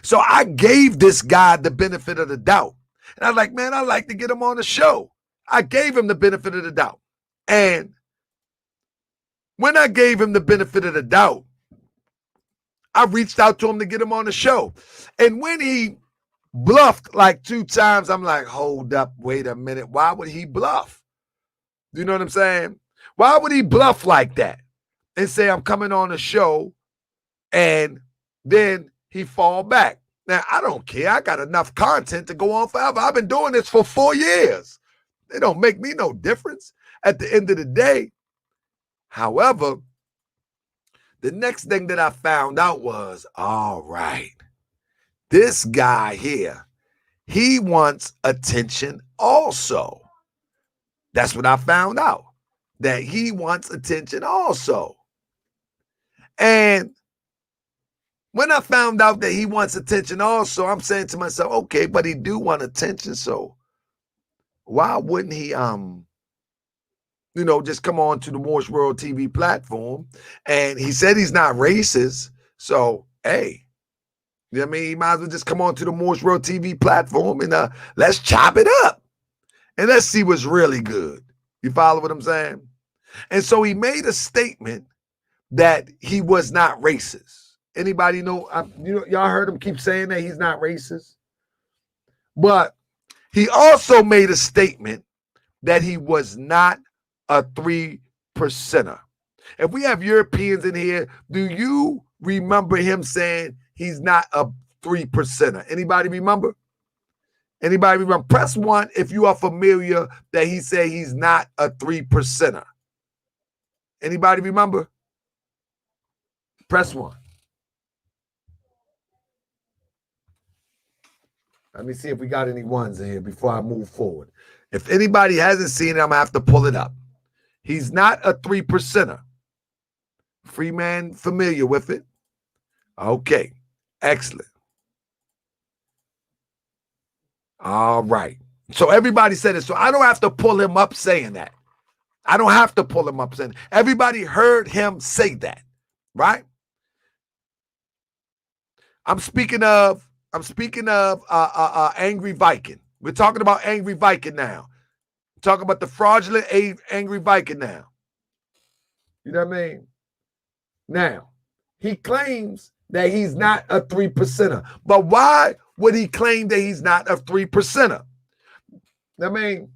So I gave this guy the benefit of the doubt. And I was like, man, I'd like to get him on the show. I gave him the benefit of the doubt. And when I gave him the benefit of the doubt, I reached out to him to get him on the show. And when he bluffed like 2 times, I'm like, hold up, wait a minute. Why would he bluff? You know what I'm saying? Why would he bluff like that and say, I'm coming on the show, and then he fall back? Now, I don't care. I got enough content to go on forever. I've been doing this for 4 years. It don't make me no difference at the end of the day. However, the next thing that I found out was, all right, this guy here, he wants attention also. That's what I found out, that he wants attention also. And when I found out that he wants attention also, I'm saying to myself, okay, but he do want attention, so why wouldn't he, just come on to the Moorish World TV platform? And he said he's not racist, so hey, you know what I mean? He might as well just come on to the Moorish World TV platform and let's chop it up and let's see what's really good. You follow what I'm saying? And so he made a statement that he was not racist. Anybody know? Y'all heard him keep saying that he's not racist. But he also made a statement that he was not a 3%er. If we have Europeans in here, do you remember him saying he's not a 3%er? Anybody remember? Anybody remember? Press 1 if you are familiar that he said he's not a 3%er. Anybody remember? Press 1. Let me see if we got any ones in here before I move forward. If anybody hasn't seen it, I'm going to have to pull it up. He's not a 3%er. Free man familiar with it? Okay. Excellent. All right. So everybody said it. So I don't have to pull him up saying that. I don't have to pull him up saying that. Everybody heard him say that, right? I'm speaking of Angry Viking. We're talking about Angry Viking now. We're talking about the fraudulent Angry Viking now. You know what I mean? Now, He claims that he's not a 3%er. But why would he claim that he's not a 3%er? I mean,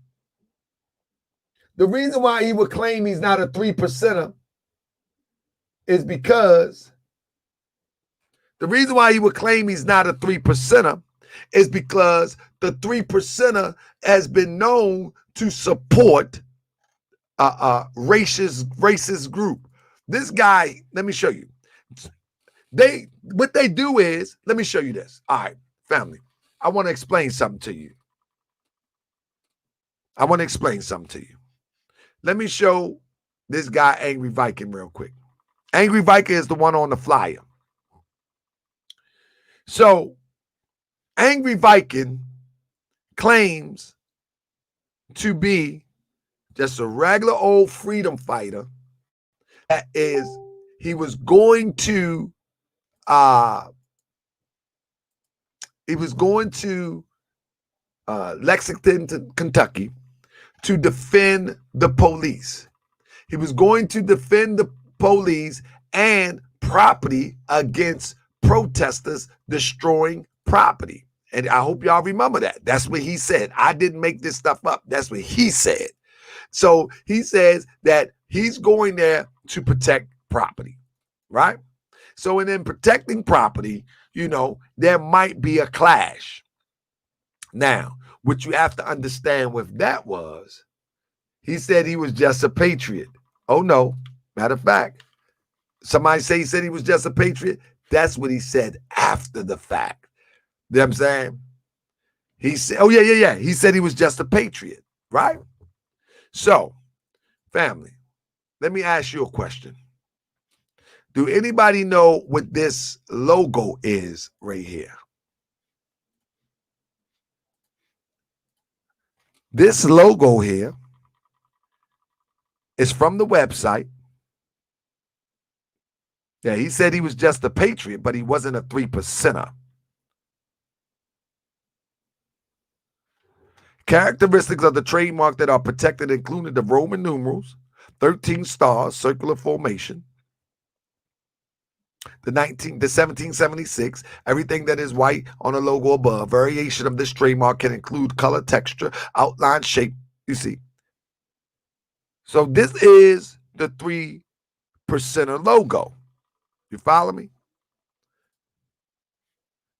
the reason why he would claim he's not a 3%er is because the 3%er has been known to support a racist group. This guy, let me show you. What they do is, let me show you this. All right, family, I want to explain something to you. Let me show this guy, Angry Viking, real quick. Angry Viking is the one on the flyer. So, Angry Viking claims to be just a regular old freedom fighter. That is, he was going to Lexington, Kentucky, to defend the police. He was going to defend the police and property against protesters destroying property. And I hope y'all remember that. That's what he said. I didn't make this stuff up. That's what he said. So he says that he's going there to protect property, right? So in protecting property, there might be a clash. Now, what you have to understand with that was, he said he was just a patriot. Oh, no. Matter of fact, somebody say he said he was just a patriot. That's what he said after the fact. You know what I'm saying? He said, oh, yeah. He said he was just a patriot, right? So, family, let me ask you a question. Do anybody know what this logo is right here? This logo here is from the website. Yeah, he said he was just a patriot, but he wasn't a 3%er. Characteristics of the trademark that are protected included the Roman numerals, 13 stars, circular formation, the 1776, everything that is white on the logo above. Variation of this trademark can include color, texture, outline, shape. You see. So this is the 3%er logo. You follow me?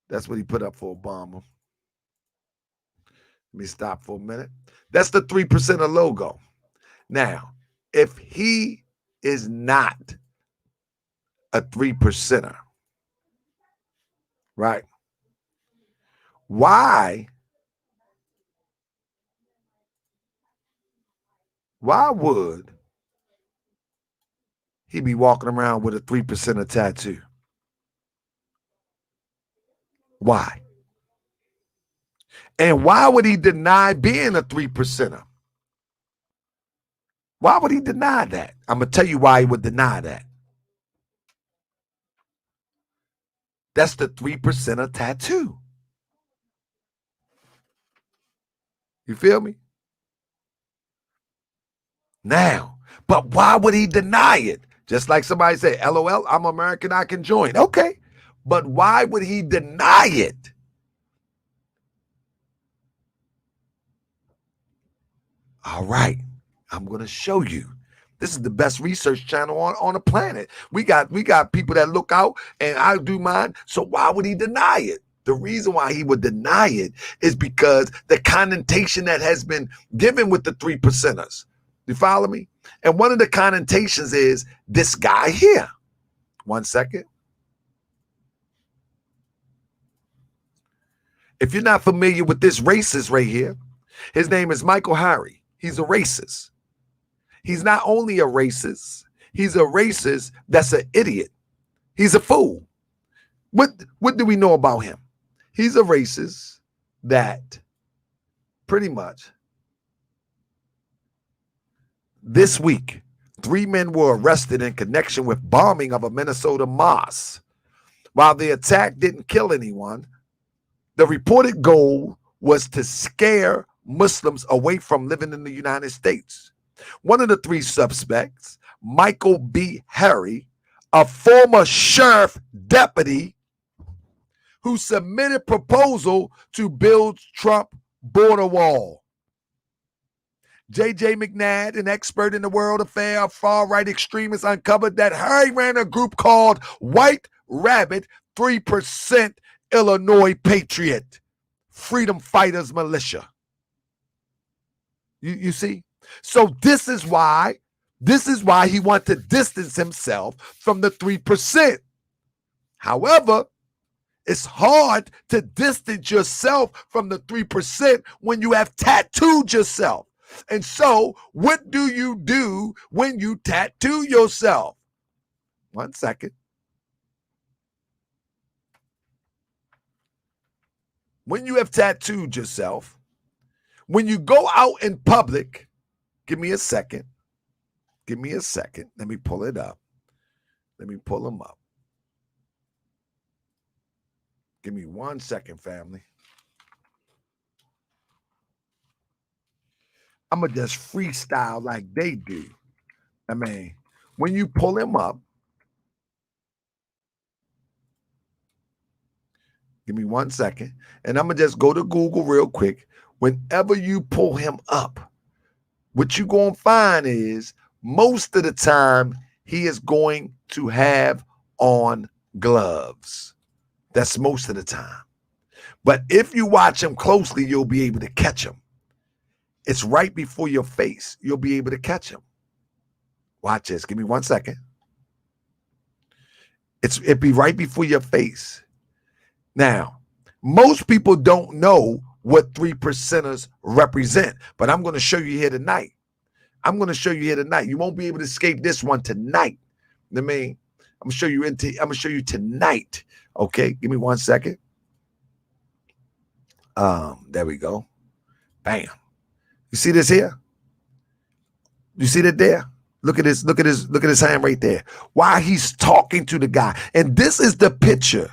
That's what he put up for Obama. Let me stop for a minute. That's the 3%er logo. Now, if he is not a 3%er, right? Why would he be walking around with a 3%er tattoo? Why? And why would he deny being a 3%er? Why would he deny that? I'm going to tell you why he would deny that. That's the 3%er tattoo. You feel me? Now, but why would he deny it? Just like somebody said, LOL, I'm American, I can join. Okay, but why would he deny it? All right, I'm going to show you. This is the best research channel on the planet. We got people that look out, and I do mine. So why would he deny it? The reason why he would deny it is because the connotation that has been given with the 3%ers. You follow me? And one of the connotations is this guy here. 1 second. If you're not familiar with this racist right here, his name is Michael Harry. He's a racist. He's not only a racist, he's a racist that's an idiot. He's a fool. What do we know about him? He's a racist that pretty much this week, 3 men were arrested in connection with bombing of a Minnesota mosque. While the attack didn't kill anyone, the reported goal was to scare Muslims away from living in the United States. One of the 3 suspects, Michael B. Harry, a former sheriff deputy who submitted proposal to build Trump border wall. J.J. McNabb, an expert in the world affair of far-right extremists, uncovered that Harry ran a group called White Rabbit 3% Illinois Patriot Freedom Fighters Militia. You see? So this is why he wants to distance himself from the 3%. However, it's hard to distance yourself from the 3% when you have tattooed yourself. And so, what do you do when you tattoo yourself? 1 second. When you have tattooed yourself, when you go out in public, give me a second. Give me a second. Let me pull it up. Let me pull them up. Give me 1 second, family. I'm going to just freestyle like they do. I mean, when you pull him up, give me 1 second, and I'm going to just go to Google real quick. Whenever you pull him up, what you're going to find is most of the time he is going to have on gloves. That's most of the time. But if you watch him closely, you'll be able to catch him. It's right before your face. You'll be able to catch him. Watch this. Give me 1 second. It'd be right before your face. Now, most people don't know what 3%ers represent, but I'm going to show you here tonight. I'm going to show you here tonight. You won't be able to escape this one tonight. I mean, I'm going to show you tonight. Okay, give me 1 second. There we go. Bam. You see this here? You see that there? Look at this, look at his hand right there. While he's talking to the guy. And this is the picture.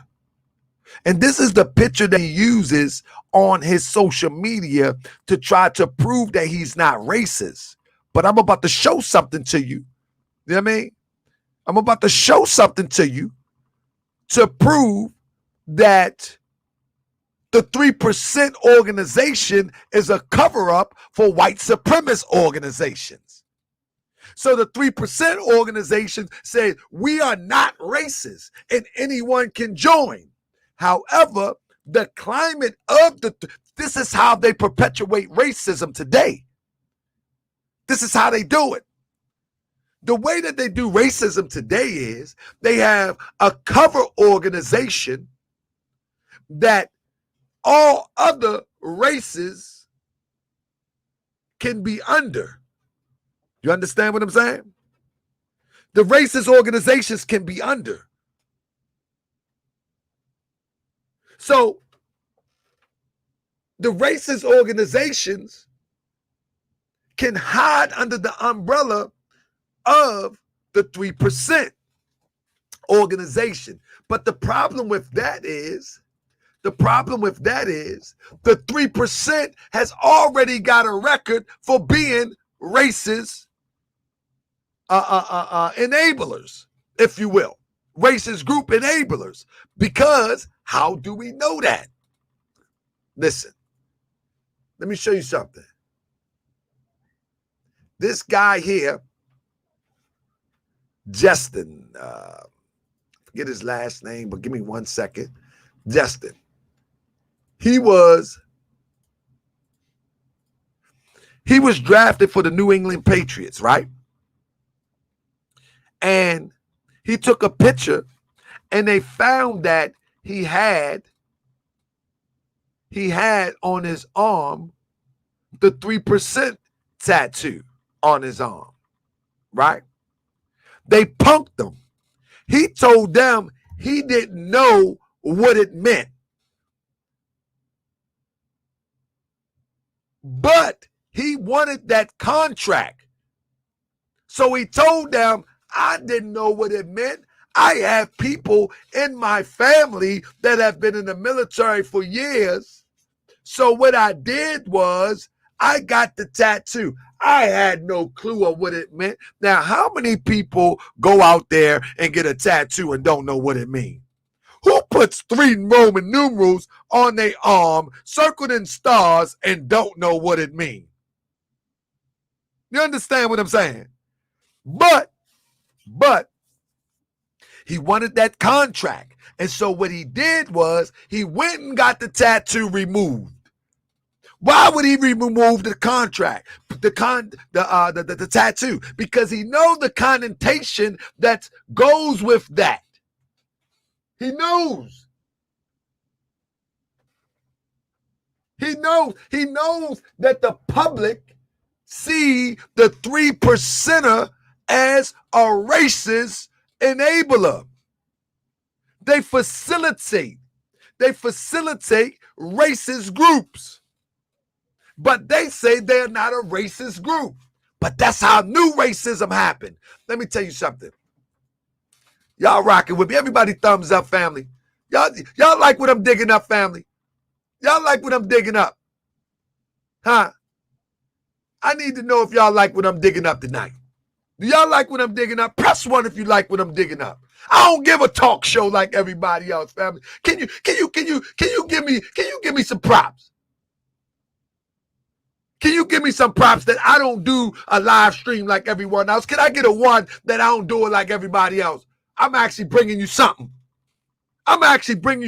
And this is the picture that he uses on his social media to try to prove that he's not racist. But I'm about to show something to you. You know what I mean? I'm about to show something to you to prove that the 3% organization is a cover-up for white supremacist organizations. So the 3% organization says we are not racist and anyone can join. However, the climate of this is how they perpetuate racism today. This is how they do it. The way that they do racism today is they have a cover organization that all other races can be under. You understand what I'm saying? The racist organizations can be under. So the racist organizations can hide under the umbrella of the 3% organization. But the problem with that is the 3% has already got a record for being racist enablers, if you will, racist group enablers. Because how do we know that? Listen, let me show you something. This guy here, Justin, forget his last name, but give me 1 second. Justin. He was drafted for the New England Patriots, right? And he took a picture and they found that he had on his arm the 3% tattoo on his arm, right? They punked him. He told them he didn't know what it meant. But he wanted that contract. So he told them, I didn't know what it meant. I have people in my family that have been in the military for years. So what I did was I got the tattoo. I had no clue of what it meant. Now, how many people go out there and get a tattoo and don't know what it means? Who puts 3 Roman numerals on their arm, circled in stars, and don't know what it means? You understand what I'm saying? But he wanted that contract. And so what he did was he went and got the tattoo removed. Why would he remove the contract, the tattoo? Because he knows the connotation that goes with that. He knows. He knows that the public see the 3%er as a racist enabler. They facilitate racist groups. But they say they're not a racist group. But that's how new racism happened. Let me tell you something. Y'all rocking with me. Everybody thumbs up, family. Y'all like what I'm digging up, family? Y'all like what I'm digging up? Huh? I need to know if y'all like what I'm digging up tonight. Do y'all like what I'm digging up? Press 1 if you like what I'm digging up. I don't give a talk show like everybody else, family. Can you give me some props? Can you give me some props that I don't do a live stream like everyone else? Can I get a 1 that I don't do it like everybody else? I'm actually bringing you something. I'm educating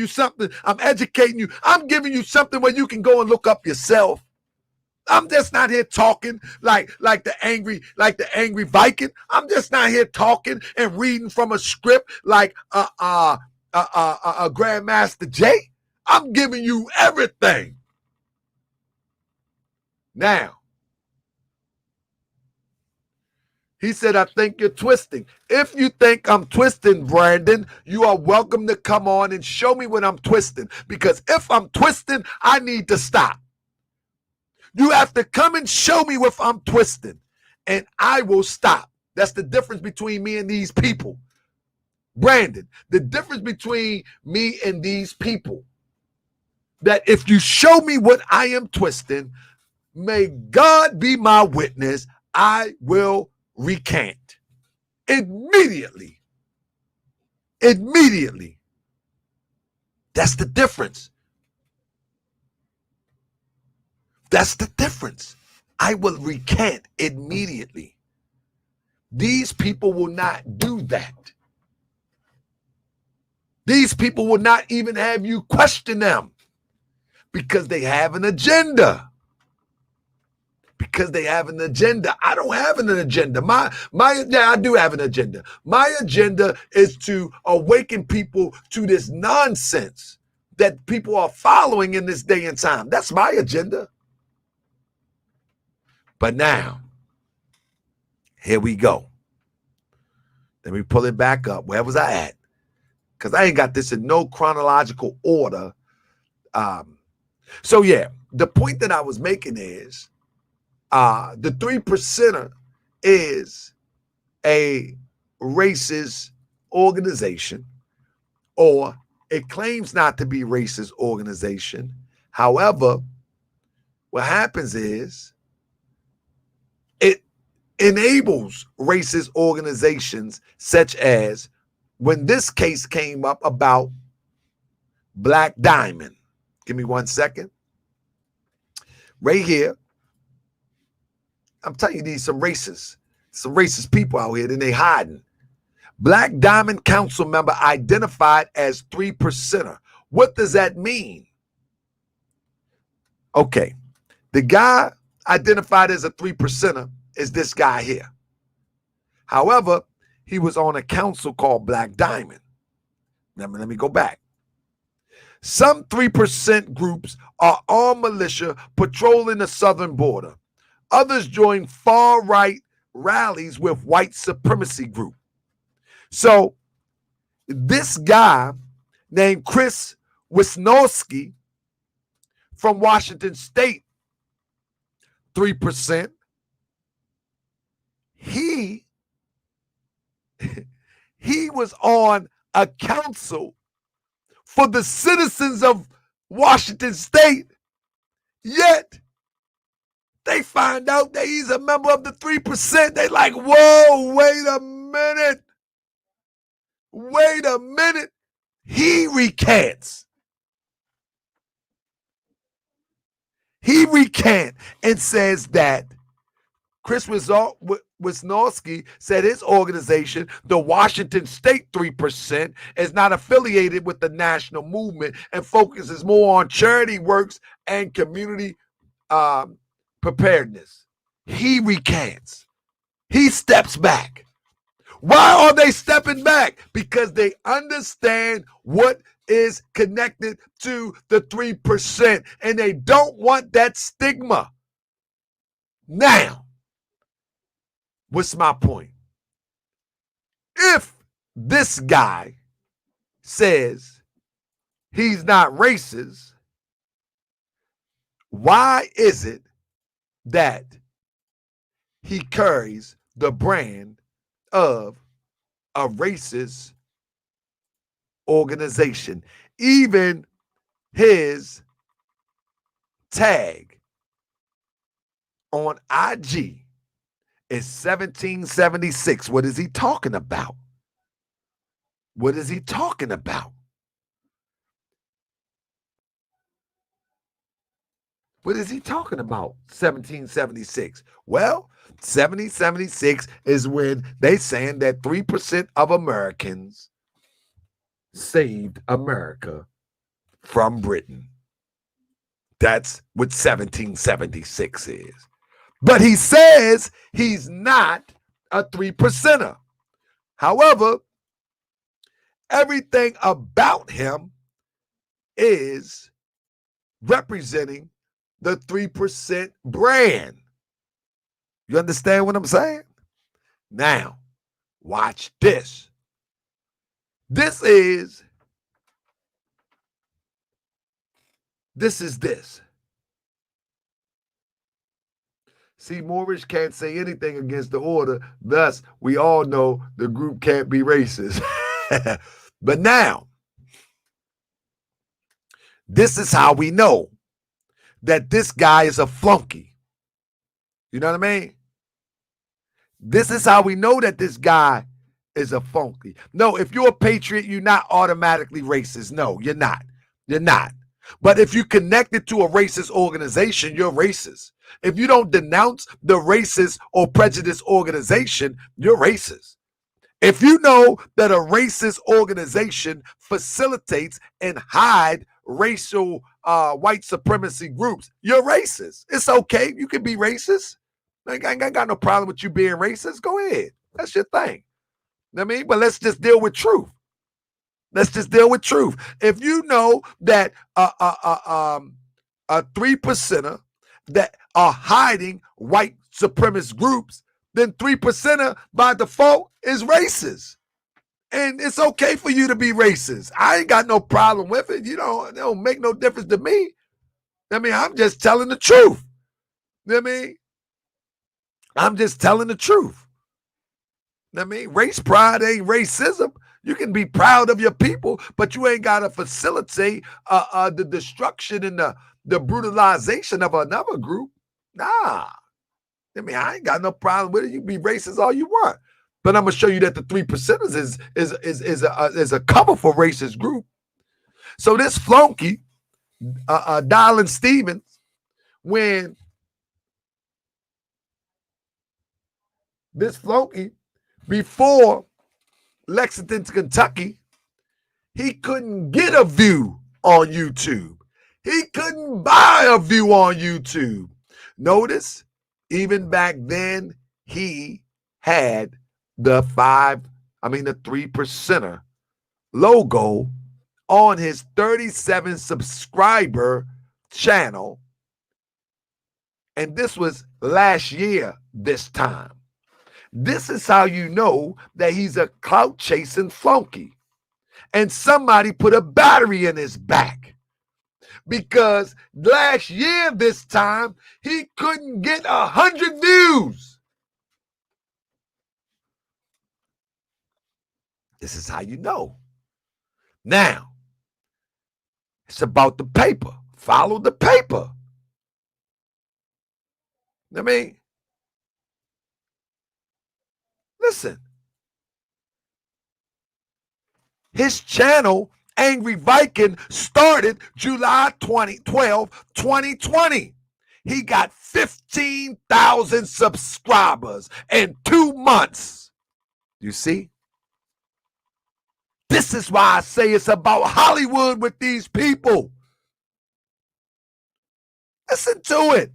you. I'm giving you something where you can go and look up yourself. I'm just not here talking like the angry Viking. I'm just not here talking and reading from a script like a Grandmaster Jay. I'm giving you everything. Now, he said, I think you're twisting. If you think I'm twisting, Brandon, you are welcome to come on and show me when I'm twisting. Because if I'm twisting, I need to stop. You have to come and show me if I'm twisting, and I will stop. That's the difference between me and these people. Brandon, the difference between me and these people, that if you show me what I am twisting, may God be my witness, I will recant. Immediately. That's the difference. I will recant immediately. These people will not do that. These people will not even have you question them because they have an agenda. I don't have an agenda. I do have an agenda. My agenda is to awaken people to this nonsense that people are following in this day and time. That's my agenda. But now, here we go. Let me pull it back up. Where was I at? Because I ain't got this in no chronological order. So yeah, the point that I was making is the 3%er is a racist organization, or it claims not to be a racist organization. However, what happens is it enables racist organizations, such as when this case came up about Black Diamond. Give me 1 second. Right here. I'm telling you, these some racist people out here, and they hiding. Black Diamond council member identified as 3%er. What does that mean? Okay, the guy identified as a 3%er is this guy here. However, he was on a council called Black Diamond. Let me go back. Some 3% groups are armed militia patrolling the southern border. Others join far-right rallies with white supremacy group. So this guy named Chris Wisnowski from Washington State, 3%, he was on a council for the citizens of Washington State, yet They find out that he's a member of the 3%. They like, whoa, wait a minute. Wait a minute. He recants. He recants and says that Chris Wisnowski said his organization, the Washington State 3%, is not affiliated with the national movement and focuses more on charity works and community preparedness. He recants. He steps back. Why are they stepping back? Because they understand what is connected to the 3%, and they don't want that stigma. Now, what's my point? If this guy says he's not racist, why is it that he carries the brand of a racist organization? Even his tag on IG is 1776. What is he talking about? What is he talking about? What is he talking about? 1776. Well, 1776 is when they saying that 3% of Americans saved America from Britain. That's what 1776 is. But he says he's not a 3%er. However, everything about him is representing the 3% brand. You understand what I'm saying? Now, watch this. This is this. See, Moorish can't say anything against the order. Thus, we all know the group can't be racist. But now, this is how we know that this guy is a flunky. You know what I mean? This is how we know that this guy is a flunky. No, if you're a patriot, you're not automatically racist. No, you're not. You're not. But if you connected to a racist organization, you're racist. If you don't denounce the racist or prejudiced organization, you're racist. If you know that a racist organization facilitates and hide racial white supremacy groups, you're racist. It's okay. You can be racist. I ain't got no problem with you being racist. Go ahead. That's your thing. You know what I mean? But let's just deal with truth. Let's just deal with truth. If you know that a 3%er that are hiding white supremacist groups, then 3%er by default is racist. And it's okay for you to be racist. I ain't got no problem with it. You know, it don't make no difference to me. I mean, I'm just telling the truth. You know what I mean? I'm just telling the truth. You know what I mean? Race pride ain't racism. You can be proud of your people, but you ain't got to facilitate the destruction and the brutalization of another group. Nah. I mean, I ain't got no problem with it. You be racist all you want. But I'm going to show you that the 3%ers is a cover for racist group. So this flunky, Dylan Stevens, when this flunky, before Lexington, Kentucky, he couldn't get a view on YouTube. He couldn't buy a view on YouTube. Notice, even back then, he had the 3%er logo on his 37 subscriber channel. And this was last year this time. This is how you know that he's a clout chasing flunky. And somebody put a battery in his back. Because last year this time, he couldn't get 100 views. This is how you know. Now, it's about the paper. Follow the paper. I mean, listen. His channel, Angry Viking, started July 2020. He got 15,000 subscribers in 2 months. You see? This is why I say it's about Hollywood with these people. Listen to it.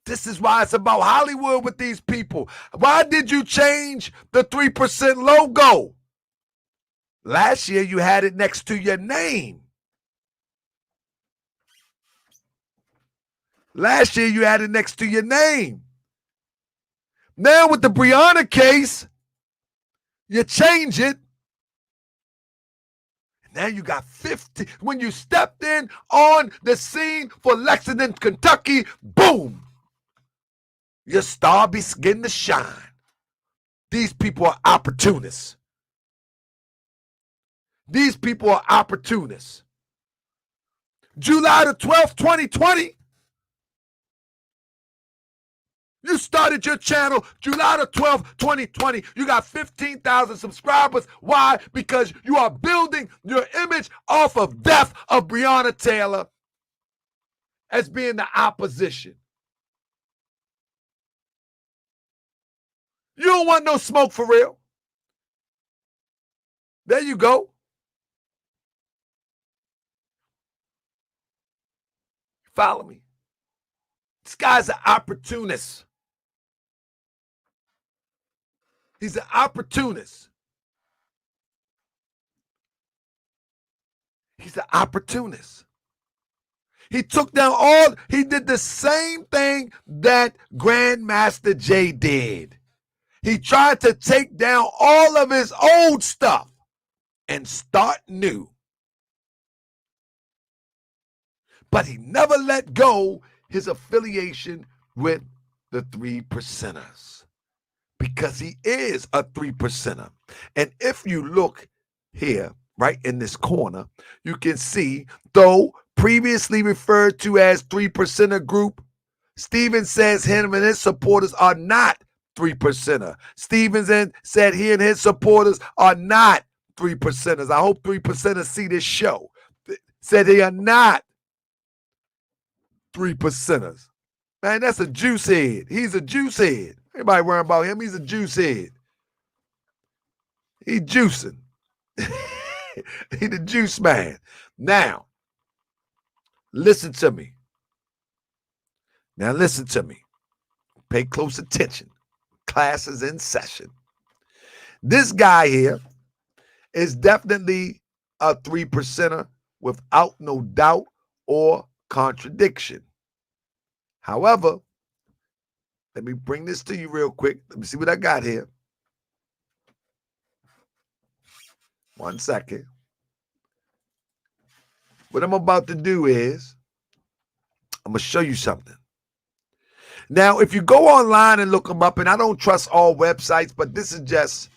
This is why it's about Hollywood with these people. Why did you change the 3% logo? Last year you had it next to your name. Last year you had it next to your name. Now with the Brianna case, you change it. Now you got 50. When you stepped in on the scene for Lexington, Kentucky, boom. Your star beginning to shine. These people are opportunists. These people are opportunists. July the 12th, 2020. You started your channel July the 12th, 2020. You got 15,000 subscribers. Why? Because you are building your image off of death of Breonna Taylor as being the opposition. You don't want no smoke for real. There you go. Follow me. This guy's an opportunist. He's an opportunist. He's an opportunist. He took down he did the same thing that Grandmaster Jay did. He tried to take down all of his old stuff and start new. But he never let go his affiliation with the 3%ers. Because he is a 3%er. And if you look here, right in this corner, you can see, though previously referred to as 3%er group, Stevens says him and his supporters are not 3%er. Stevens said he and his supporters are not 3%ers. I hope 3%ers see this show. Said they are not 3%ers. Man, that's a juice head. He's a juice head. Everybody worrying about him. He's a juice head. He juicing. He the juice man. Now, listen to me. Now listen to me. Pay close attention. Class is in session. This guy here is definitely a 3%er without no doubt or contradiction. However, let me bring this to you real quick. Let me see what I got here. 1 second. What I'm about to do is I'm going to show you something. Now, if you go online and look them up, and I don't trust all websites, but this is just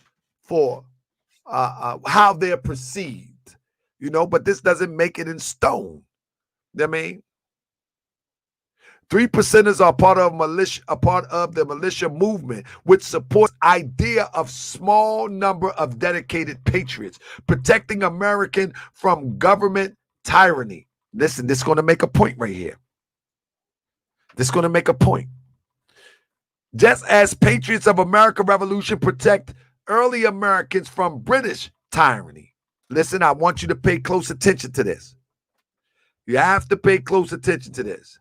for how they're perceived, but this doesn't make it in stone. You know what I mean? 3%ers are part of the militia movement, which supports idea of small number of dedicated patriots, protecting American from government tyranny. Listen, this is going to make a point right here. This is going to make a point. Just as patriots of American Revolution protect early Americans from British tyranny. Listen, I want you to pay close attention to this. You have to pay close attention to this.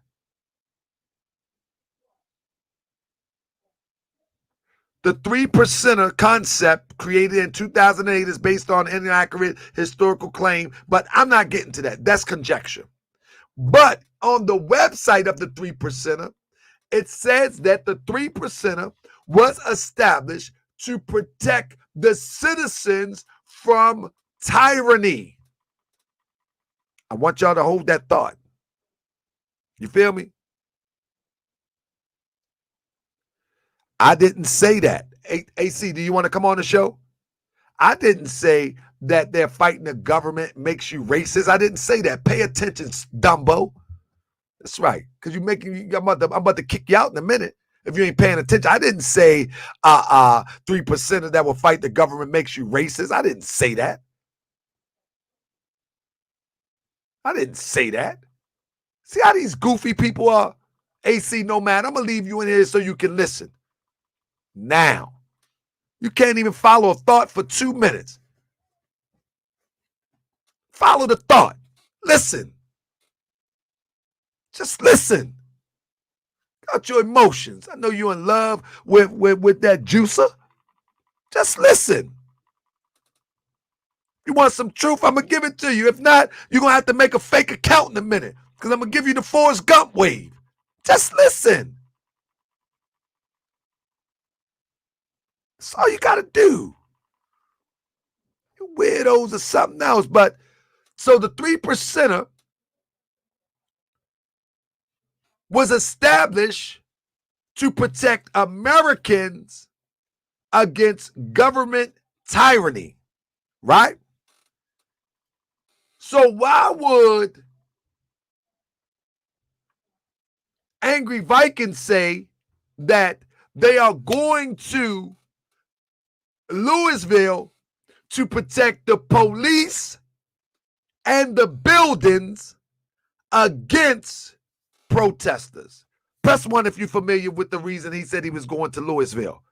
The 3%er concept created in 2008 is based on inaccurate historical claim, but I'm not getting to that. That's conjecture. But on the website of the 3%er, it says that the 3%er was established to protect the citizens from tyranny. I want y'all to hold that thought. You feel me? I didn't say that. AC, do you want to come on the show? I didn't say that they're fighting the government makes you racist. I didn't say that. Pay attention, Dumbo. That's right. Because I'm about to kick you out in a minute if you ain't paying attention. I didn't say 3% that will fight the government makes you racist. I didn't say that. I didn't say that. See how these goofy people are? AC Nomad, I'm going to leave you in here so you can listen. Now. You can't even follow a thought for 2 minutes. Follow the thought. Listen. Just listen. Got your emotions. I know you're in love with that juicer. Just listen. You want some truth? I'm going to give it to you. If not, you're going to have to make a fake account in a minute because I'm going to give you the Forrest Gump wave. Just listen. That's all you got to do. You weirdos or something else. But so the 3%er was established to protect Americans against government tyranny, right? So why would Angry Viking say that they are going to Louisville to protect the police and the buildings against protesters? Press 1 if you're familiar with the reason he said he was going to Louisville.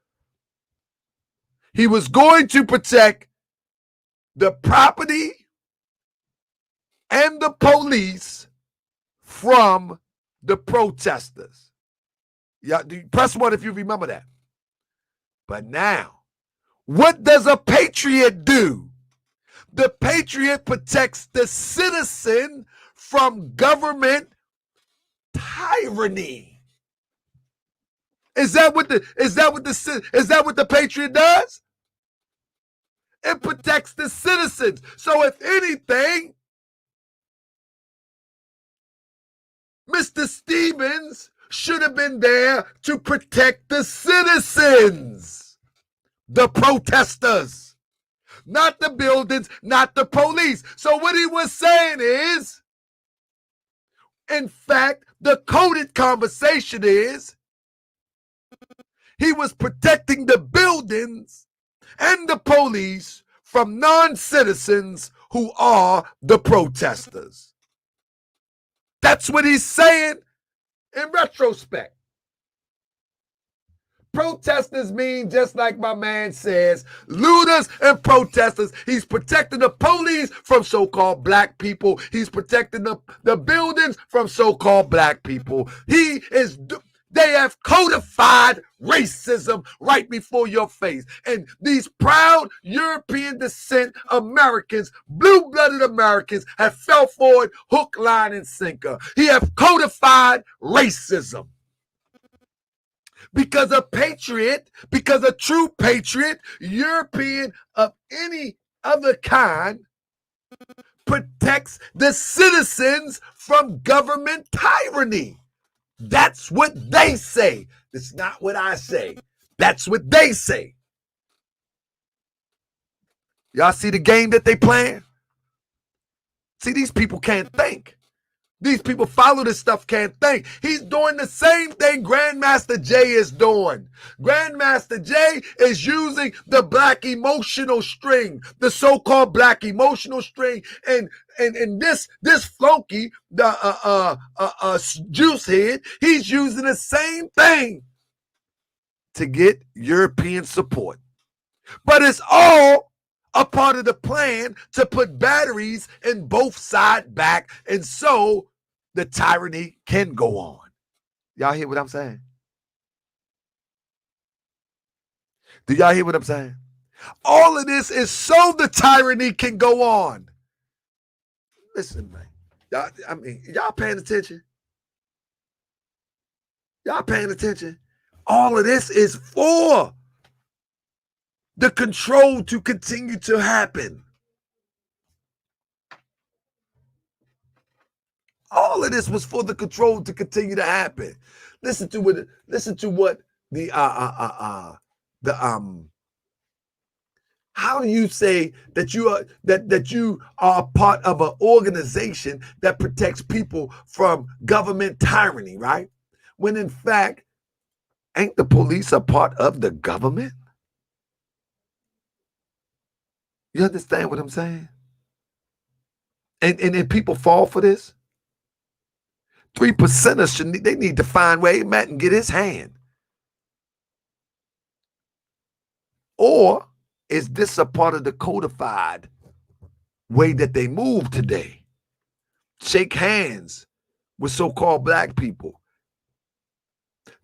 He was going to protect the property and the police from the protesters. Yeah, press 1 if you remember that. But now, what does a patriot do? The patriot protects the citizen from government tyranny. Is that what the patriot does? It protects the citizens. So if anything, Mr. Stevens should have been there to protect the citizens, the protesters, not the buildings, not the police. So what he was saying is, in fact, the coded conversation is, he was protecting the buildings and the police from non-citizens who are the protesters. That's what he's saying in retrospect. Protesters mean, just like my man says, looters and protesters. He's protecting the police from so-called black people. He's protecting the buildings from so-called black people. They have codified racism right before your face. And these proud European descent Americans, blue-blooded Americans, have fell for it hook, line, and sinker. He have codified racism. Because a true patriot, European of any other kind, protects the citizens from government tyranny. That's what they say. It's not what I say. That's what they say. Y'all see the game that they playing? See, these people can't think. These people follow this stuff, can't think. He's doing the same thing Grandmaster Jay is doing. Grandmaster Jay is using the black emotional string, the so-called black emotional string, and this flunky, the juice head, he's using the same thing to get European support. But it's all a part of the plan to put batteries in both sides back, and so the tyranny can go on. Y'all hear what I'm saying? Do y'all hear what I'm saying? All of this is so the tyranny can go on. Listen, man. Y'all paying attention? Y'all paying attention? All of this is for the control to continue to happen. All of this was for the control to continue to happen. Listen to what the How do you say that you are that you are a part of an organization that protects people from government tyranny, right? When in fact, ain't the police a part of the government? You understand what I'm saying? And people fall for this. 3%ers they need to find where he met and get his hand. Or is this a part of the codified way that they move today? Shake hands with so-called black people.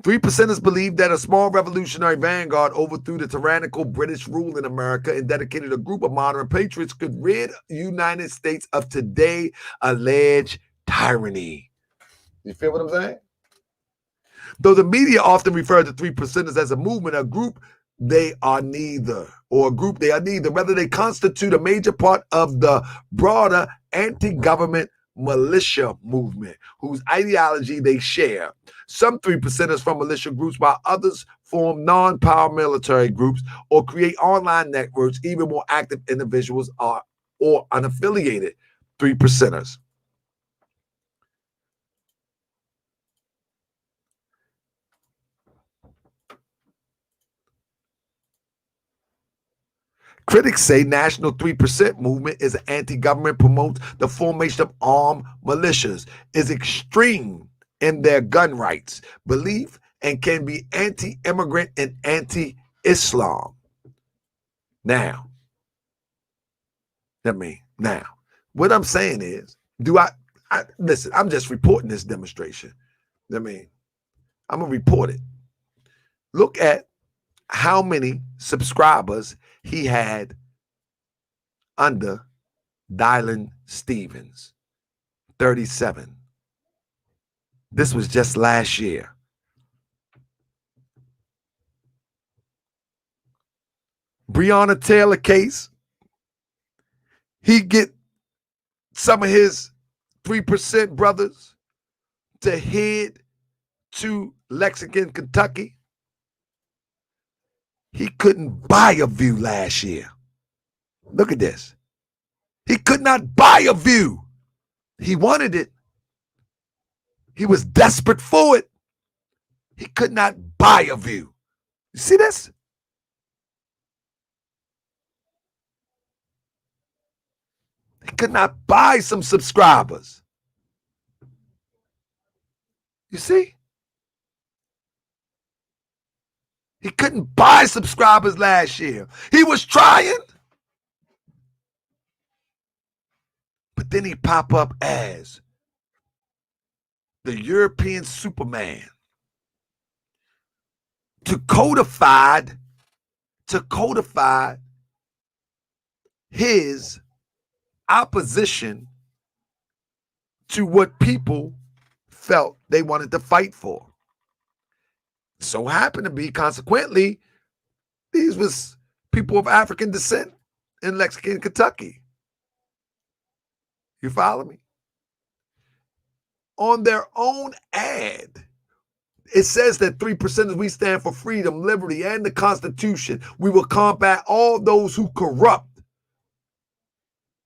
3%ers believe that a small revolutionary vanguard overthrew the tyrannical British rule in America and dedicated a group of modern patriots could rid the United States of today alleged tyranny. You feel what I'm saying? Though the media often refer to 3%ers as a movement, a group, they are neither. Or a group, they are neither. Rather, they constitute a major part of the broader anti-government militia movement, whose ideology they share. Some 3%ers from militia groups, while others form non-power military groups or create online networks. Even more active individuals are or unaffiliated 3%ers. Critics say National 3% movement is an anti-government, promotes the formation of armed militias, is extreme in their gun rights belief, and can be anti-immigrant and anti-Islam. Now, what I'm saying is, listen, I'm just reporting this demonstration. I'm going to report it. Look at how many subscribers he had under Dylan Stevens, 37. This was just last year. Breonna Taylor case, he get some of his 3% brothers to head to Lexington, Kentucky. He couldn't buy a view last year. Look at this. He could not buy a view. He wanted it. He was desperate for it. He could not buy a view. You see this? He could not buy some subscribers. You see? He couldn't buy subscribers last year. He was trying. But then he pop up as the European Superman to codify his opposition to what people felt they wanted to fight for. So happened to be, consequently, these was people of African descent in Lexington, Kentucky. You follow me? On their own ad, it says that 3%ers, we stand for freedom, liberty, and the Constitution. We will combat all those who corrupt.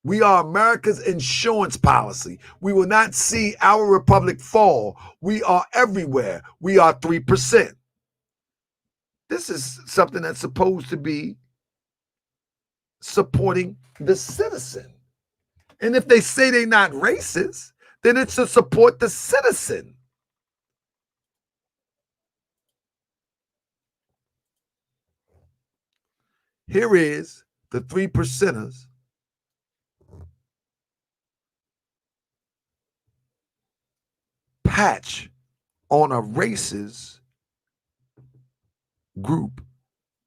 We are America's insurance policy. We will not see our republic fall. We are everywhere. We are 3%. This is something that's supposed to be supporting the citizen. And if they say they're not racist, then it's to support the citizen. Here is the 3%ers patch on a racist group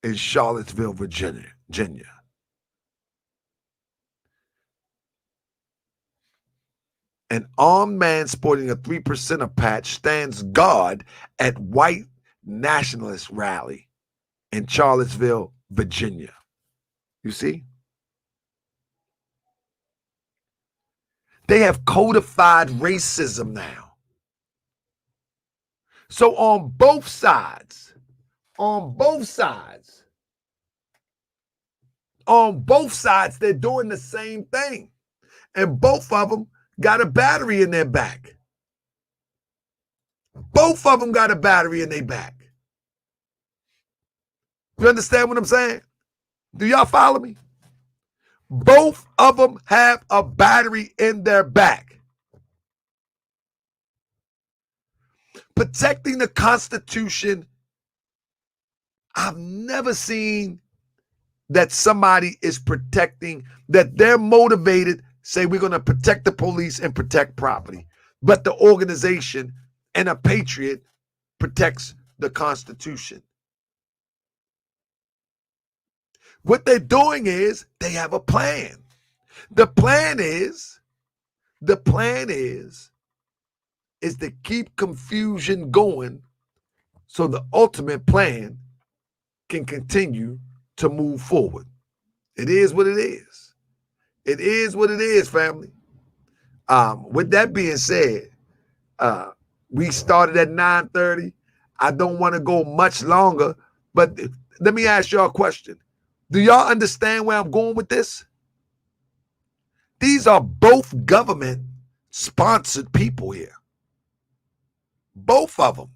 in Charlottesville, Virginia. An armed man sporting a 3%er patch stands guard at white nationalist rally in Charlottesville, Virginia. You see? They have codified racism now. So on both sides, On both sides, they're doing the same thing. And both of them got a battery in their back. Both of them got a battery in their back. You understand what I'm saying? Do y'all follow me? Both of them have a battery in their back. Protecting the Constitution, I've never seen that somebody is protecting, that they're motivated, say we're going to protect the police and protect property, but the organization and a patriot protects the Constitution. What they're doing is they have a plan. The plan is to keep confusion going so the ultimate plan can continue to move forward. It is what it is. It is what it is, family. With that being said, we started at 9:30. I don't want to go much longer, but let me ask y'all a question. Do y'all understand where I'm going with this? These are both government-sponsored people here. Both of them.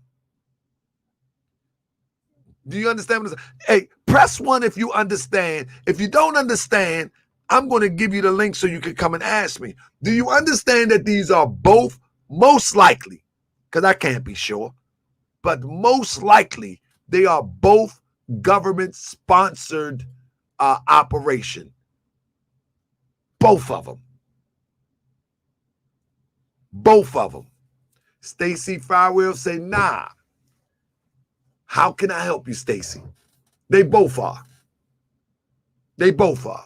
Do you understand what I'm saying? Hey, press 1 if you understand. If you don't understand, I'm going to give you the link so you can come and ask me. Do you understand that these are both, most likely, because I can't be sure, but most likely they are both government-sponsored operation. Both of them. Both of them. Stacy Firewheel say, nah. How can I help you, Stacy? They both are. They both are.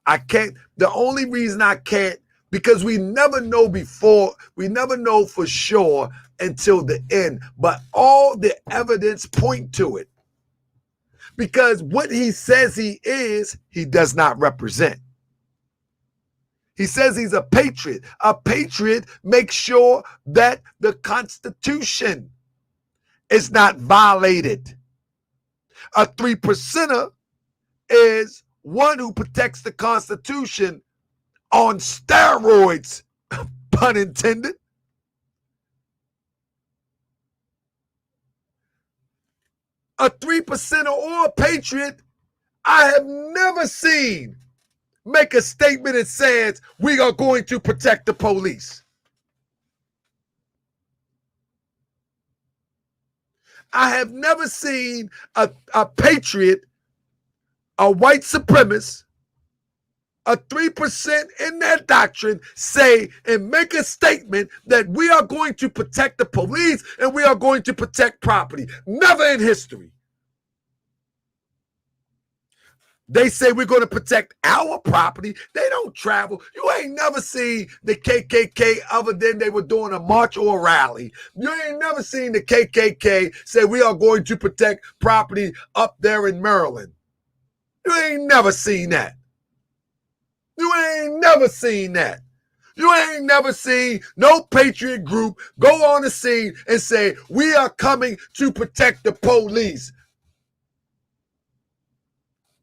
I can't, the only reason I can't, because we never know before, we never know for sure until the end, but all the evidence point to it. Because what he says he is, he does not represent. He says he's a patriot. A patriot makes sure that the Constitution is not violated. A 3%er is one who protects the Constitution on steroids, pun intended. A 3%er or a patriot, I have never seen make a statement that says we are going to protect the police. I have never seen a patriot, a white supremacist, a 3% in their doctrine say and make a statement that we are going to protect the police and we are going to protect property. Never in history. They say we're going to protect our property. They don't travel. You ain't never seen the KKK other than they were doing a march or a rally. You ain't never seen the KKK say we are going to protect property up there in Maryland. You ain't never seen that. You ain't never seen that. You ain't never seen no patriot group go on the scene and say, we are coming to protect the police.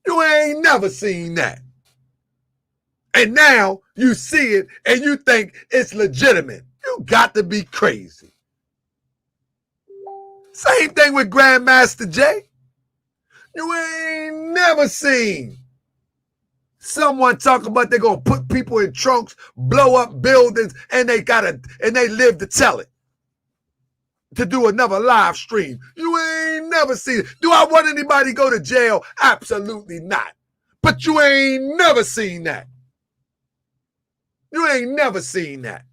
You ain't never seen that. And now you see it and you think it's legitimate. You got to be crazy. Same thing with Grandmaster Jay. You ain't never seen someone talk about they're gonna put people in trunks, blow up buildings, and they live to tell it. To do another live stream. You ain't never seen it. Do I want anybody to go to jail? Absolutely not. But you ain't never seen that. You ain't never seen that.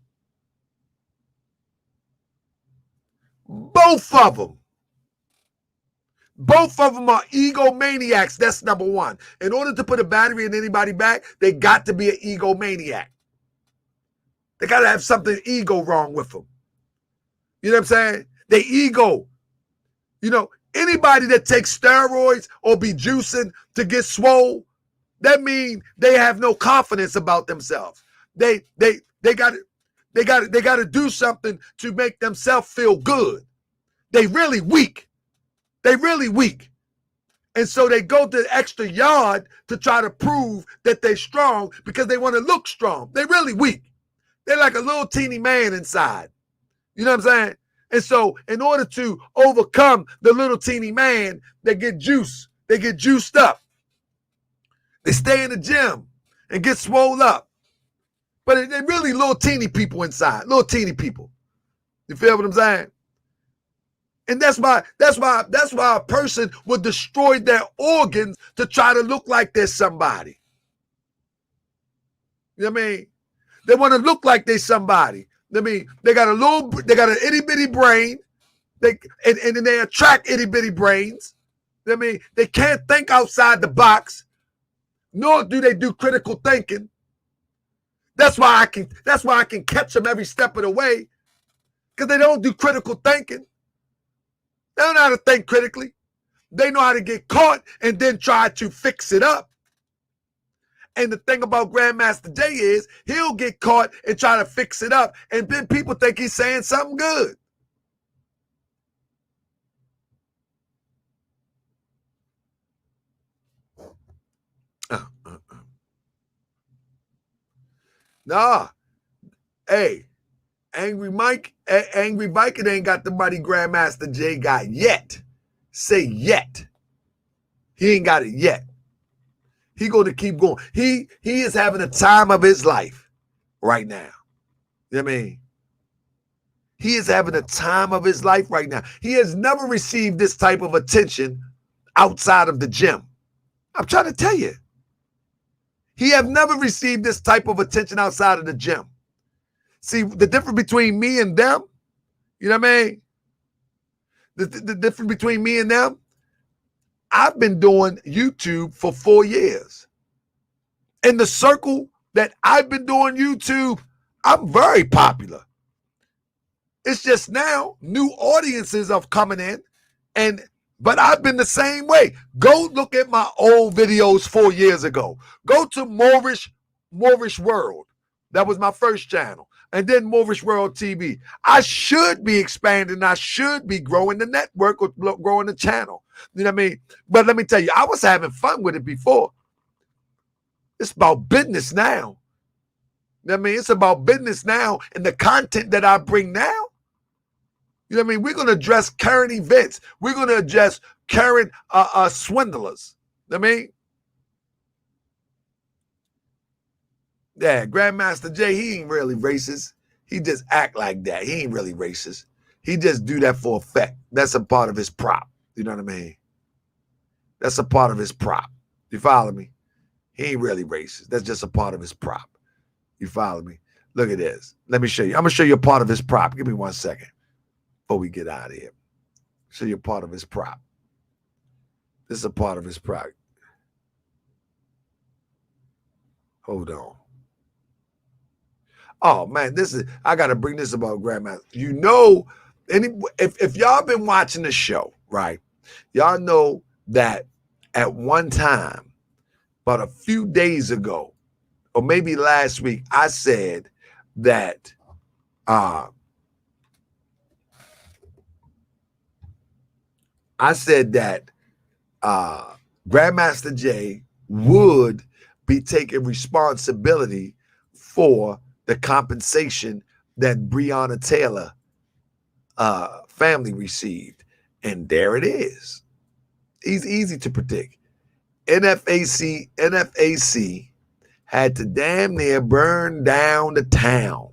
Both of them are egomaniacs. That's number one. In order to put a battery in anybody's back, they got to be an egomaniac. They got to have something ego wrong with them. You know what I'm saying? They ego. You know, anybody that takes steroids or be juicing to get swole, that means they have no confidence about themselves. They got to do something to make themselves feel good. They really weak. They really weak. And so they go to the extra yard to try to prove that they're strong because they want to look strong. They're really weak. They're like a little teeny man inside. You know what I'm saying? And so in order to overcome the little teeny man, they get juice. They get juiced up. They stay in the gym and get swole up. But they're really little teeny people inside. Little teeny people. You feel what I'm saying? And that's why a person would destroy their organs to try to look like they're somebody. You know what I mean? They want to look like they're somebody. I mean, they got an itty bitty brain. And they attract itty bitty brains. I mean, they can't think outside the box, nor do they do critical thinking. That's why I can catch them every step of the way, because they don't do critical thinking. They don't know how to think critically. They know how to get caught and then try to fix it up. And the thing about Grandmaster Jay is he'll get caught and try to fix it up, and then people think he's saying something good. Nah. Hey, Angry Viking ain't got the money Grandmaster Jay got yet. Say yet. He ain't got it yet. He going to keep going. He is having the time of his life right now. You know what I mean? He is having the time of his life right now. He has never received this type of attention outside of the gym. I'm trying to tell you. He have never received this type of attention outside of the gym. See, the difference between me and them, you know what I mean? The difference between me and them, I've been doing YouTube for 4 years. In the circle that I've been doing YouTube, I'm very popular. It's just now new audiences are coming in, but I've been the same way. Go look at my old videos 4 years ago. Go to Moorish World. That was my first channel. And then Moorish World TV. I should be expanding. I should be growing the network or growing the channel. You know what I mean? But let me tell you, I was having fun with it before. It's about business now. You know what I mean? It's about business now and the content that I bring now. You know what I mean? We're going to address current events. We're going to address current swindlers. You know what I mean? Yeah, Grandmaster Jay, he ain't really racist. He just act like that. He ain't really racist. He just do that for effect. That's a part of his prop. You know what I mean? That's a part of his prop. You follow me? He ain't really racist. That's just a part of his prop. You follow me? Look at this. Let me show you. I'm going to show you a part of his prop. Give me 1 second before we get out of here. Show you a part of his prop. This is a part of his prop. Hold on. Oh, man, I got to bring this about Grandmaster. You know, if y'all been watching the show, right, y'all know that at one time, about a few days ago, or maybe last week, I said that Grandmaster Jay would be taking responsibility for the compensation that Breonna Taylor family received. And there it is. It's easy to predict. NFAC had to damn near burn down the town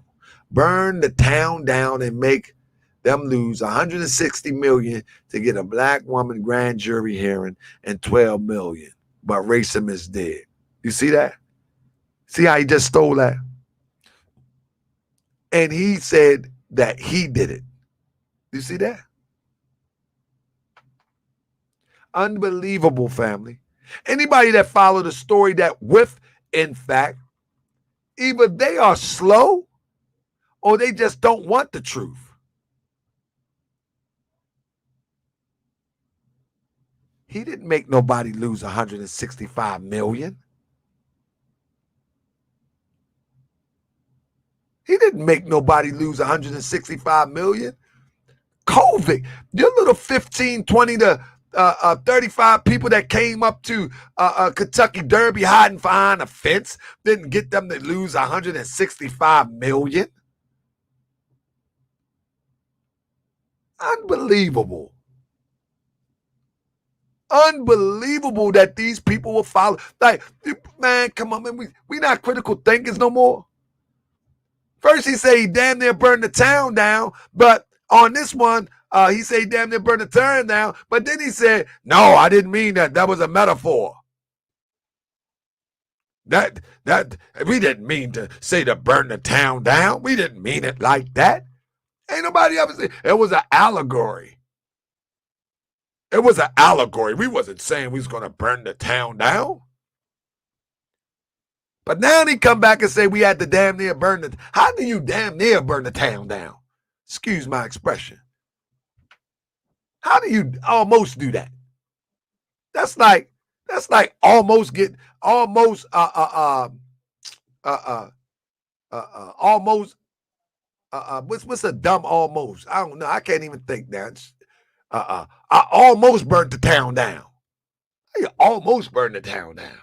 down and make them lose $160 million to get a black woman grand jury hearing and $12 million. But racism is dead. You see that? See how he just stole that? And he said that he did it. You see that? Unbelievable, family. Anybody that followed the story that with, in fact, either they are slow or they just don't want the truth. He didn't make nobody lose $165 million. He didn't make nobody lose $165 million. COVID, your little 15, 20 to 35 people that came up to Kentucky Derby hiding behind a fence didn't get them to lose 165 million. Unbelievable. Unbelievable that these people will follow. Like, man, come on, man. We not critical thinkers no more. First, he said he damn near burned the town down, but on this one, he said he damn near burned the town down, but then he said, no, I didn't mean that. That was a metaphor. That we didn't mean to say to burn the town down. We didn't mean it like that. Ain't nobody ever said it was an allegory. It was an allegory. We wasn't saying we was going to burn the town down. But now he come back and say we had to damn near burn the. How do you damn near burn the town down? Excuse my expression. How do you almost do that? That's like almost get almost almost what's a dumb almost? I don't know. I can't even think now. I almost burnt the town down. You almost burned the town down.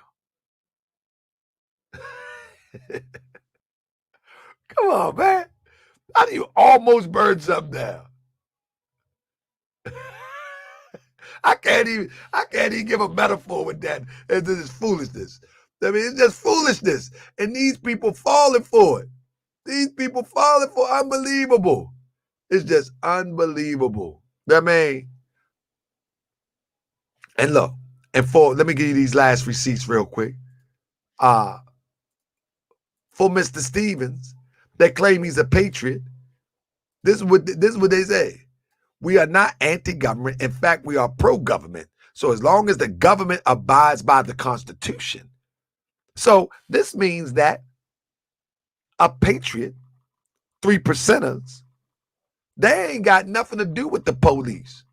Come on, man. How do you almost burn something down? I can't even give a metaphor with that. It's just foolishness. I mean, it's just foolishness. And these people falling for it. These people falling for unbelievable. It's just unbelievable. I mean, and look, let me give you these last receipts real quick. For Mr. Stevens, they claim he's a patriot. This is what they say. We are not anti-government. In fact, we are pro-government. So as long as the government abides by the Constitution. So this means that a patriot, 3%ers, they ain't got nothing to do with the police.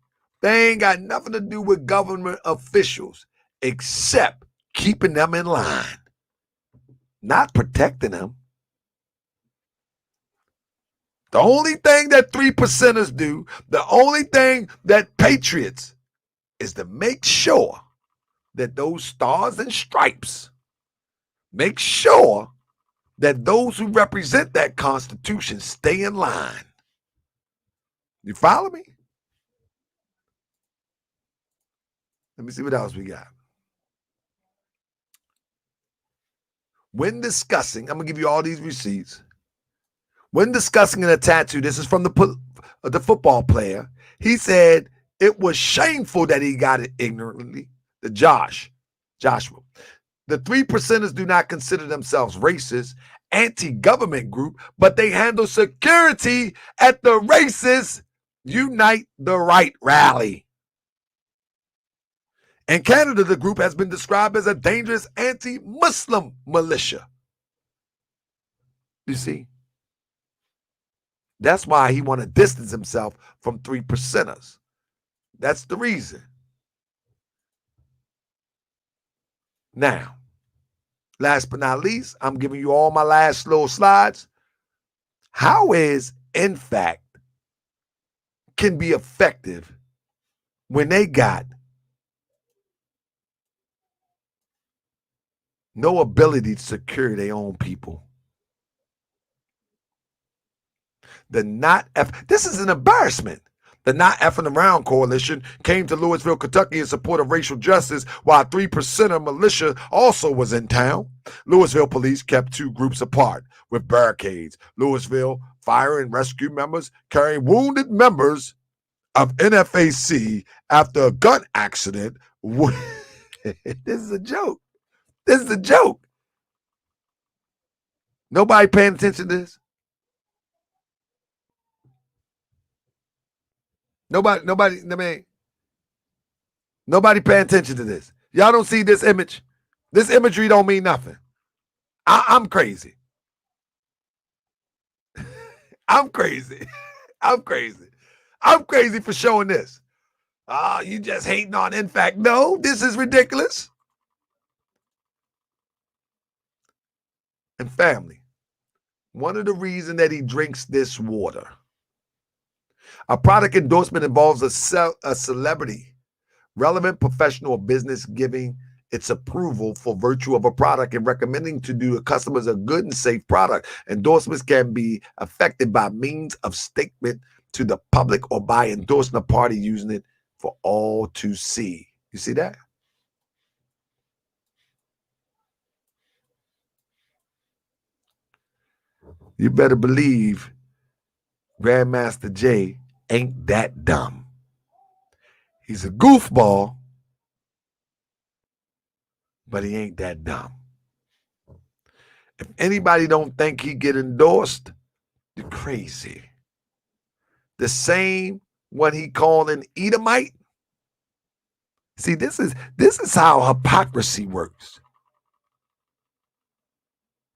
They ain't got nothing to do with government officials except keeping them in line, not protecting them. The only thing that 3%ers do, the only thing that patriots is to make sure that those stars and stripes, make sure that those who represent that Constitution stay in line. You follow me? Let me see what else we got. When discussing, I'm going to give you all these receipts. When discussing a tattoo, this is from the football player. He said it was shameful that he got it ignorantly. Joshua. The 3%ers do not consider themselves racist, anti-government group, but they handle security at the racist Unite the Right rally. In Canada, the group has been described as a dangerous anti-Muslim militia. You see? That's why he want to distance himself from 3%ers. That's the reason. Now, last but not least, I'm giving you all my last little slides. How is, in fact, can be effective when they got no ability to secure their own people? This is an embarrassment. The Not Effing Around Coalition came to Louisville, Kentucky in support of racial justice, while 3%er militia also was in town. Louisville police kept two groups apart with barricades. Louisville fire and rescue members carrying wounded members of NFAC after a gun accident. This is a joke. This is a joke. Nobody paying attention to this? Nobody paying attention to this. Y'all don't see this image. This imagery don't mean nothing. I'm crazy. I'm crazy. I'm crazy. I'm crazy for showing this. You just hating on. In fact, no, this is ridiculous. And family, one of the reasons that he drinks this water, a product endorsement involves a celebrity Relevant professional or business giving its approval for virtue of a product and recommending to do the customers a good and safe product. Endorsements can be affected by means of statement to the public or by endorsing a party using it for all to see. You see that? You better believe Grandmaster Jay ain't that dumb. He's a goofball, but he ain't that dumb. If anybody don't think he get endorsed, you're crazy. The same when he called an Edomite. See, this is how hypocrisy works.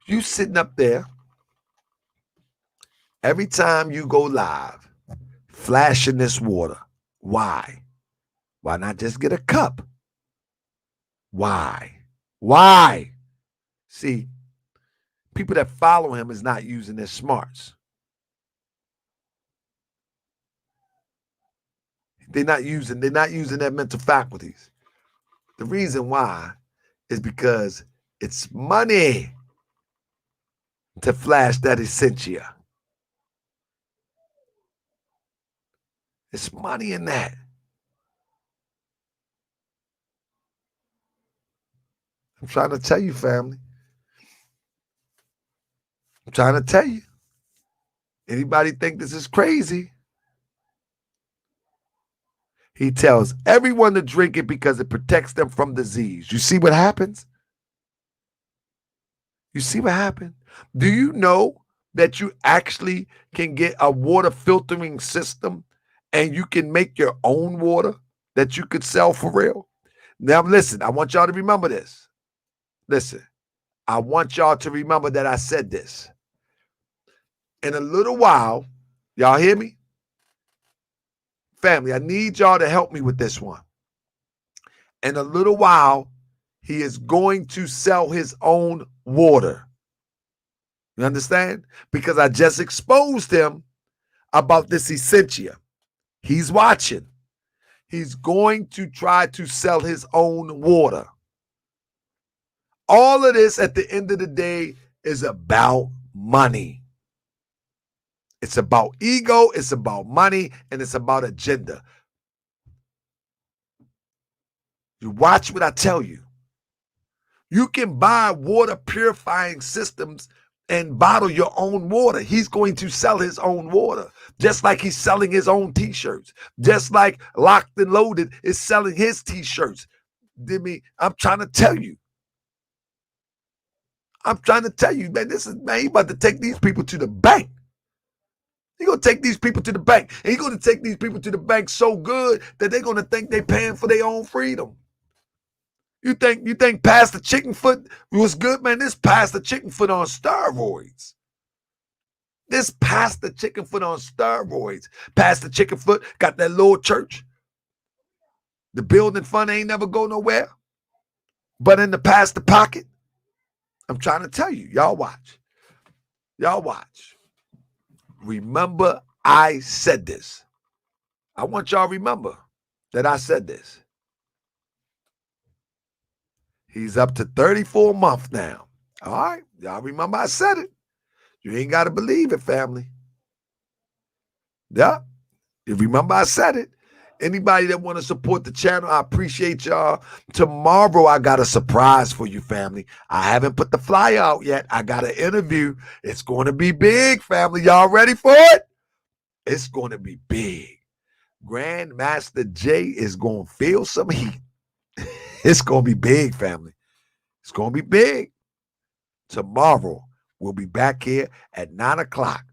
You sitting up there every time you go live, flashing this water. Why? Why not just get a cup? Why? Why? See, people that follow him is not using their smarts. They're not using their mental faculties. The reason why is because it's money to flash that essentia. It's money in that. I'm trying to tell you, family. I'm trying to tell you. Anybody think this is crazy? He tells everyone to drink it because it protects them from disease. You see what happens? You see what happened? Do you know that you actually can get a water filtering system and you can make your own water that you could sell for real? Now, listen, I want y'all to remember this. Listen, I want y'all to remember that I said this. In a little while, y'all hear me? Family, I need y'all to help me with this one. In a little while, he is going to sell his own water. You understand? Because I just exposed him about this essentia. He's watching. He's going to try to sell his own water. All of this at the end of the day is about money. It's about ego, it's about money, and it's about agenda. You watch what I tell you. You can buy water purifying systems and bottle your own water. He's going to sell his own water, just like he's selling his own t-shirts, just like Locked and Loaded is selling his t-shirts. I'm trying to tell you. Man, he about to take these people to the bank. He's going to take these people to the bank. And he's going to take these people to the bank so good that they're going to think they're paying for their own freedom. You think Pastor Chickenfoot was good, man? This Pastor Chickenfoot on steroids. This Pastor Chickenfoot on steroids. Pastor Chickenfoot got that little church. The building fund ain't never go nowhere. But in the pastor pocket, I'm trying to tell you, y'all watch. Y'all watch. Remember, I said this. I want y'all to remember that I said this. He's up to 34 months now. All right. Y'all remember I said it. You ain't got to believe it, family. Yeah. You remember I said it. Anybody that want to support the channel, I appreciate y'all. Tomorrow, I got a surprise for you, family. I haven't put the flyer out yet. I got an interview. It's going to be big, family. Y'all ready for it? It's going to be big. Grandmaster Jay is going to feel some heat. It's going to be big, family. It's going to be big. Tomorrow, we'll be back here at 9 o'clock.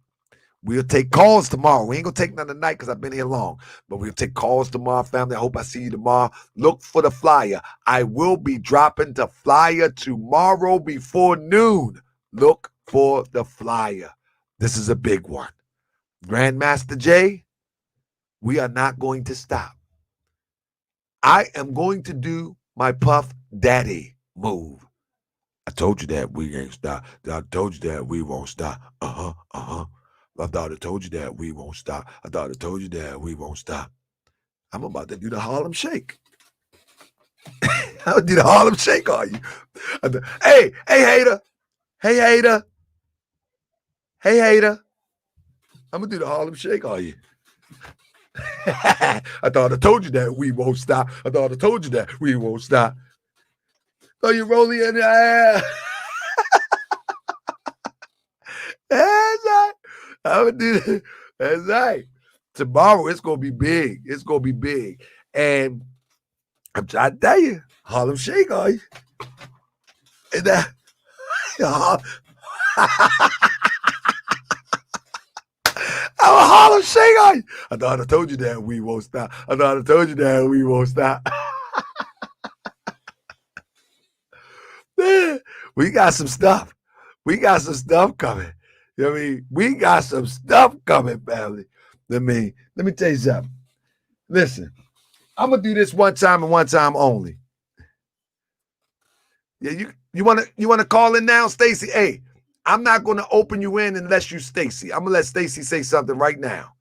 We'll take calls tomorrow. We ain't going to take none tonight because I've been here long. But we'll take calls tomorrow, family. I hope I see you tomorrow. Look for the flyer. I will be dropping the flyer tomorrow before noon. Look for the flyer. This is a big one. Grandmaster Jay, we are not going to stop. I am going to do my Puff Daddy move. I told you that we ain't stop. I told you that we won't stop. I thought I told you that we won't stop. I thought I told you that we won't stop. I'm about to do the Harlem Shake. I'll do the Harlem Shake on you. Hey, hater. Hey, hater. Hey, hater. I'm going to do the Harlem Shake on you. I thought I told you that we won't stop. I thought I told you that we won't stop. So you rolling in the air. That's right. I'm going to do that. That's right. Tomorrow, it's going to be big. It's going to be big. And I'm trying to tell you, Harlem Shake on you. And that, I'm a Harlem Shake on you. I thought I told you that we won't stop. I thought I told you that we won't stop. Man, we got some stuff. We got some stuff coming. You know what I mean? We got some stuff coming, family. Let me tell you something. Listen, I'm gonna do this one time and one time only. Yeah, you wanna call in now, Stacy? Hey, I'm not gonna open you in unless you Stacy. I'm gonna let Stacy say something right now.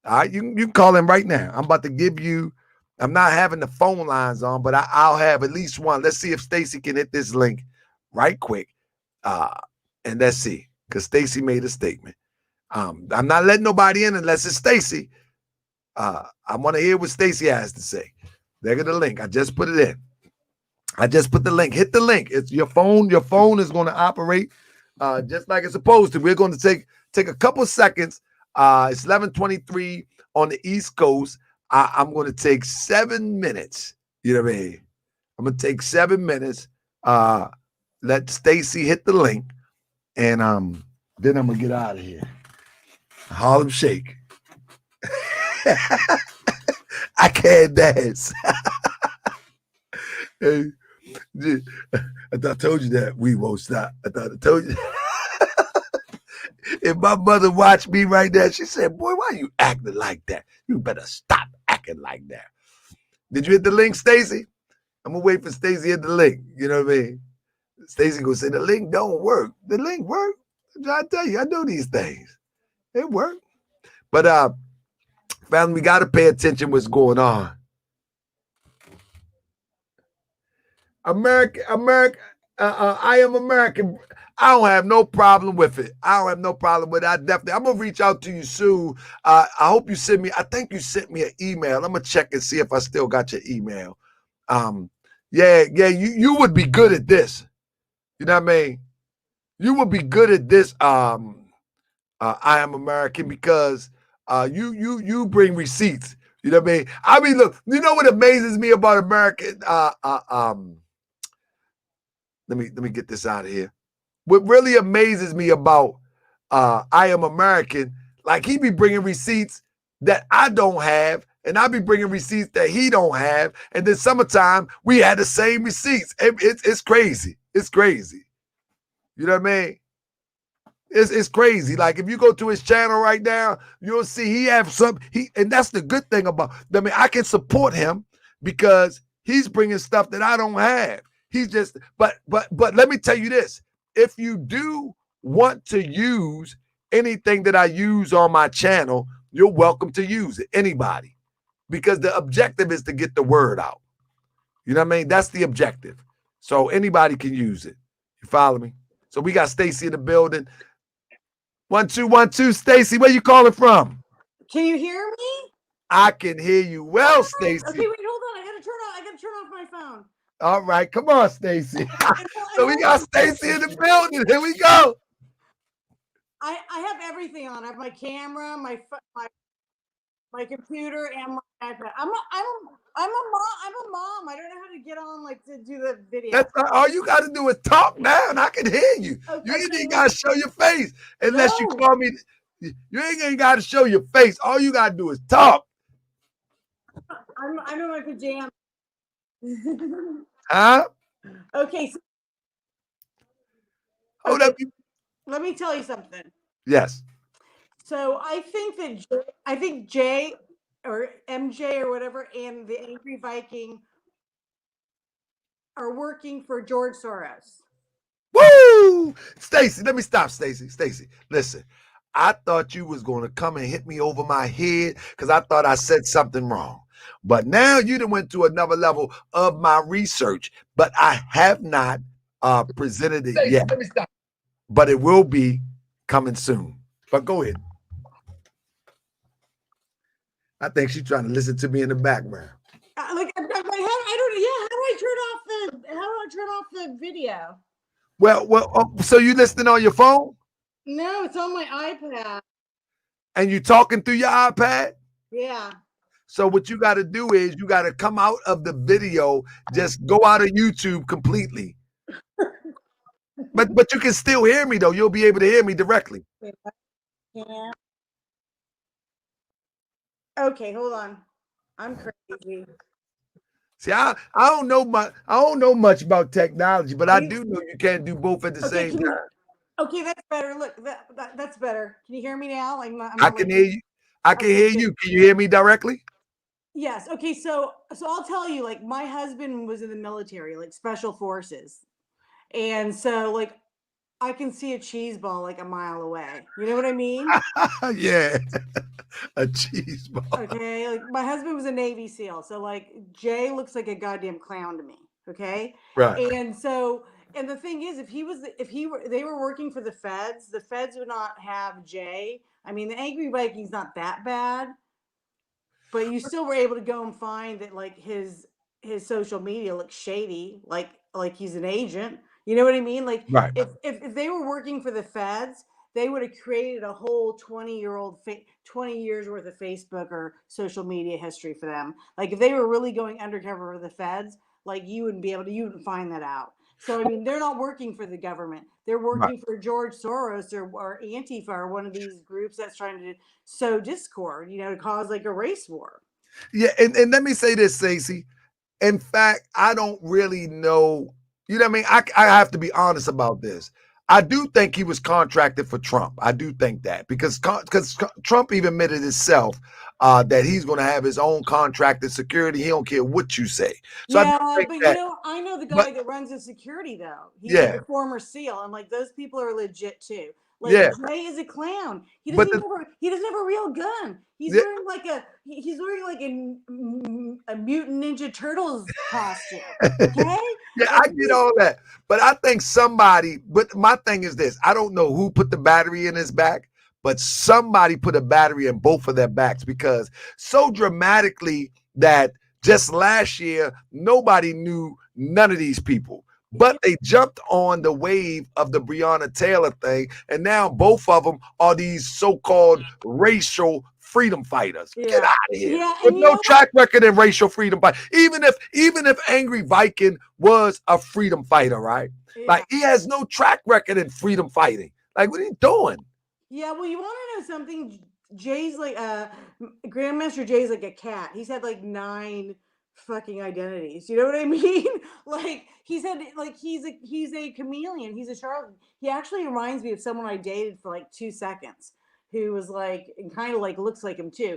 All right, you can call in right now. I'm about to give you. I'm not having the phone lines on, but I'll have at least one. Let's see if Stacy can hit this link right quick. And let's see, because Stacy made a statement. I'm not letting nobody in unless it's Stacy. I want to hear what Stacy has to say. There go the link. I just put it in. I just put the link. Hit the link. It's your phone. Your phone is going to operate just like it's supposed to. We're going to take a couple seconds. It's 11:23 on the East Coast. I'm going to take 7 minutes. You know what I mean? I'm going to take 7 minutes. Let Stacy hit the link, and then I'm going to get out of here. Harlem Shake. I can't dance. Hey, I thought I told you that we won't stop. I thought I told you. If my mother watched me right now, she said, boy, why are you acting like that? You better stop acting like that. Did you hit the link, Stacy? I'm going to wait for Stacy to hit the link. You know what I mean? Stacy going to say, the link don't work. The link work. I tell you, I know these things. It work. But, family, we got to pay attention what's going on. America, I am American. I don't have no problem with it. I don't have no problem with it. I'm going to reach out to you soon. I hope you send me, I think you sent me an email. I'm going to check and see if I still got your email. You would be good at this. You know what I mean? You would be good at this. I am American because you bring receipts. You know what I mean? I mean, look, you know what amazes me about American? Let me get this out of here. What really amazes me about I am American, like he be bringing receipts that I don't have, and I be bringing receipts that he don't have, and then summertime we had the same receipts. It's crazy. It's crazy. You know what I mean? It's crazy. Like if you go to his channel right now, you'll see he have some. And that's the good thing about. I mean, I can support him because he's bringing stuff that I don't have. He's just. But let me tell you this: if you do want to use anything that I use on my channel, you're welcome to use it. Anybody, because the objective is to get the word out. You know what I mean? That's the objective. So anybody can use it. You follow me? So we got Stacy in the building. 1-2-1-2, Stacy, where you calling from? Can you hear me? I can hear you well, Stacy. Okay, wait, hold on. I gotta turn off my phone. All right, come on, Stacy. So we got Stacy in the building. Here we go. I have everything on. I have my camera, my computer, and my iPad. I'm a mom. I don't know how to get on to do the video. That's all you got to do is talk now, and I can hear you. Okay, you ain't even got to show your face unless you call me. You ain't got to show your face. All you got to do is talk. I'm in my pajamas. Huh? Okay. So, hold up. Let me tell you something. Yes. So I think Jay or MJ or whatever and the Angry Viking are working for George Soros. Woo! Stacy, let me stop, Stacy. Stacy, listen. I thought you was going to come and hit me over my head because I thought I said something wrong. But now you done went to another level of my research, but I have not presented it yet. Let me stop. But it will be coming soon. But go ahead. I think she's trying to listen to me in the background. Like my head, I don't. Yeah, how do I turn off the video? Well, so you listening on your phone No, it's on my iPad. and you talking through your iPad? Yeah. So what you got to do is you got to come out of the video, just go out of YouTube completely. But you can still hear me though. You'll be able to hear me directly. Yeah. Okay, hold on. I'm crazy. See, I don't know much about technology, but I do know you can't do both at the Okay, same time. Okay, that's better. Look, that's better. Can you hear me now? I'm not I can hear you. I can hear you. Can you hear me directly? Yes. Okay. So I'll tell you, like, my husband was in the military, like special forces. And so, like, I can see a cheese ball like a mile away. You know what I mean? Yeah. A cheese ball. Okay. Like, my husband was a Navy SEAL. So, like, Jay looks like a goddamn clown to me. Okay. Right. And so, and the thing is, they were working for the feds would not have Jay. I mean, the Angry Viking's not that bad, but you still were able to go and find that, like, his social media looks shady, like he's an agent. You know what I mean? Like, Right. if they were working for the feds, they would have created a whole 20 years worth of Facebook or social media history for them. Like, if they were really going undercover for the feds, like, you wouldn't find that out. So, I mean, they're not working for the government. They're working for George Soros or Antifa or one of these groups that's trying to sow discord, to cause like a race war. Yeah, and let me say this, Stacey. In fact, I don't really know. You know what I mean? I have to be honest about this. I do think he was contracted for Trump. I do think that because Trump even admitted himself that he's going to have his own contracted security. He don't care what you say. So yeah, but I know the guy that runs the security though. He's like a former SEAL, and like those people are legit too. Like, Jay is a clown. He doesn't have a real gun. He's wearing like a mutant Ninja Turtles costume. Okay? Yeah, I get all that. But I think but my thing is this. I don't know who put the battery in his back, but somebody put a battery in both of their backs because so dramatically that just last year, nobody knew none of these people. But they jumped on the wave of the Breonna Taylor thing, and now both of them are these so-called racial freedom fighters. Get out of here. Yeah, with no track record in racial freedom fight. Even if Angry Viking was a freedom fighter, right? Yeah. Like, he has no track record in freedom fighting. Like, what are you doing? Yeah, well, you want to know something? Jay's like Grandmaster Jay's like a cat. He's had like 9 fucking identities. You know what I mean? Like, he's a chameleon. He's a charlatan. He actually reminds me of someone I dated for like 2 seconds, who was like, and kind of like looks like him too.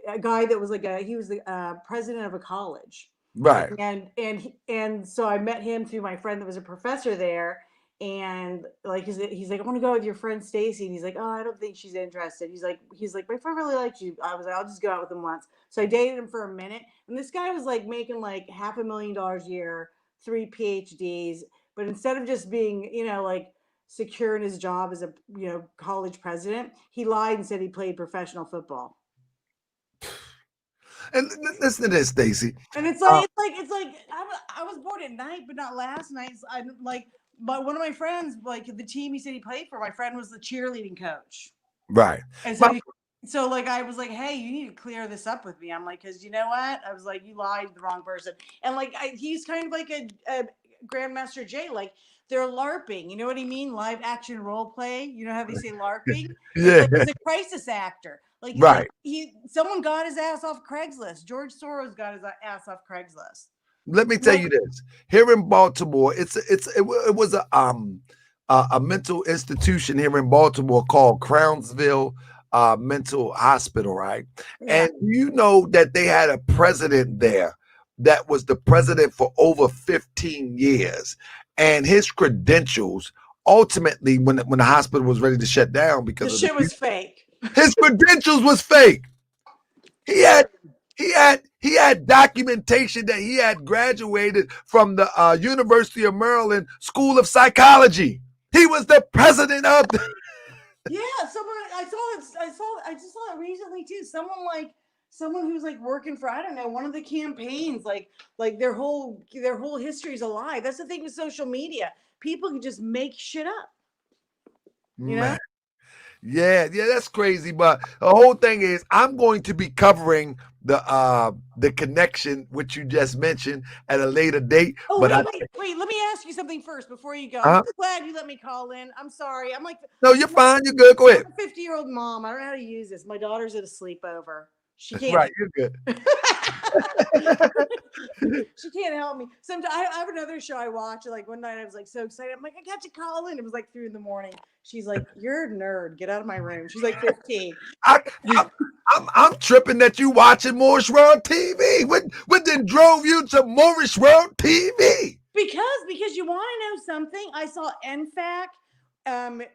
A guy that was like he was the president of a college, right? And so I met him through my friend that was a professor there. And like he's like, I want to go with your friend Stacy, and he's like, oh, I don't think she's interested. He's like, my friend really likes you. I was like, I'll just go out with him once. So I dated him for a minute, and this guy was like making like $500,000 a year, 3 PhDs, but instead of just being like secure in his job as a college president, he lied and said he played professional football. And listen to this, Stacy. And it's like I was born at night, but not last night. But one of my friends, like the team he said he played for, my friend was the cheerleading coach. Right. And so like I was like, hey, you need to clear this up with me. I'm like, because you know what? I was like, you lied to the wrong person. And like he's kind of like a Grandmaster Jay, like they're LARPing. You know what I mean? Live action role play. You know how they say LARPing? Yeah. He's a crisis actor. Like, right. Someone got his ass off Craigslist. George Soros got his ass off Craigslist. Let me tell you this. Here in Baltimore, it was a mental institution here in Baltimore called Crownsville Mental Hospital, right? Yeah. And you know that they had a president there that was the president for over 15 years. And his credentials, ultimately, when the hospital was ready to shut down because the shit was fake. His credentials was fake. He had He had documentation that he had graduated from the University of Maryland School of Psychology. He was the president of the Yeah, someone I just saw it recently too. Someone who's like working for, I don't know, one of the campaigns, like their whole history is a lie. That's the thing with social media. People can just make shit up. You know? man. Yeah, that's crazy. But the whole thing is, I'm going to be covering the connection which you just mentioned at a later date. Oh, But wait. Let me ask you something first before you go. I'm uh, so glad you let me call in. I'm sorry. no, you're fine. You're good. Go ahead. I'm a 50-year-old mom. I don't know how to use this. My daughter's at a sleepover. She That's can't. right. You're good. She can't help me. Sometimes I have another show I watch. Like one night I was like so excited. I'm like, I got to call in. It was like 3 a.m. She's like, "You're a nerd. Get out of my room." She's like 15. I'm tripping that you watching Moorish World TV. What then drove you to Moorish World TV? Because you want to know something? I saw NFAC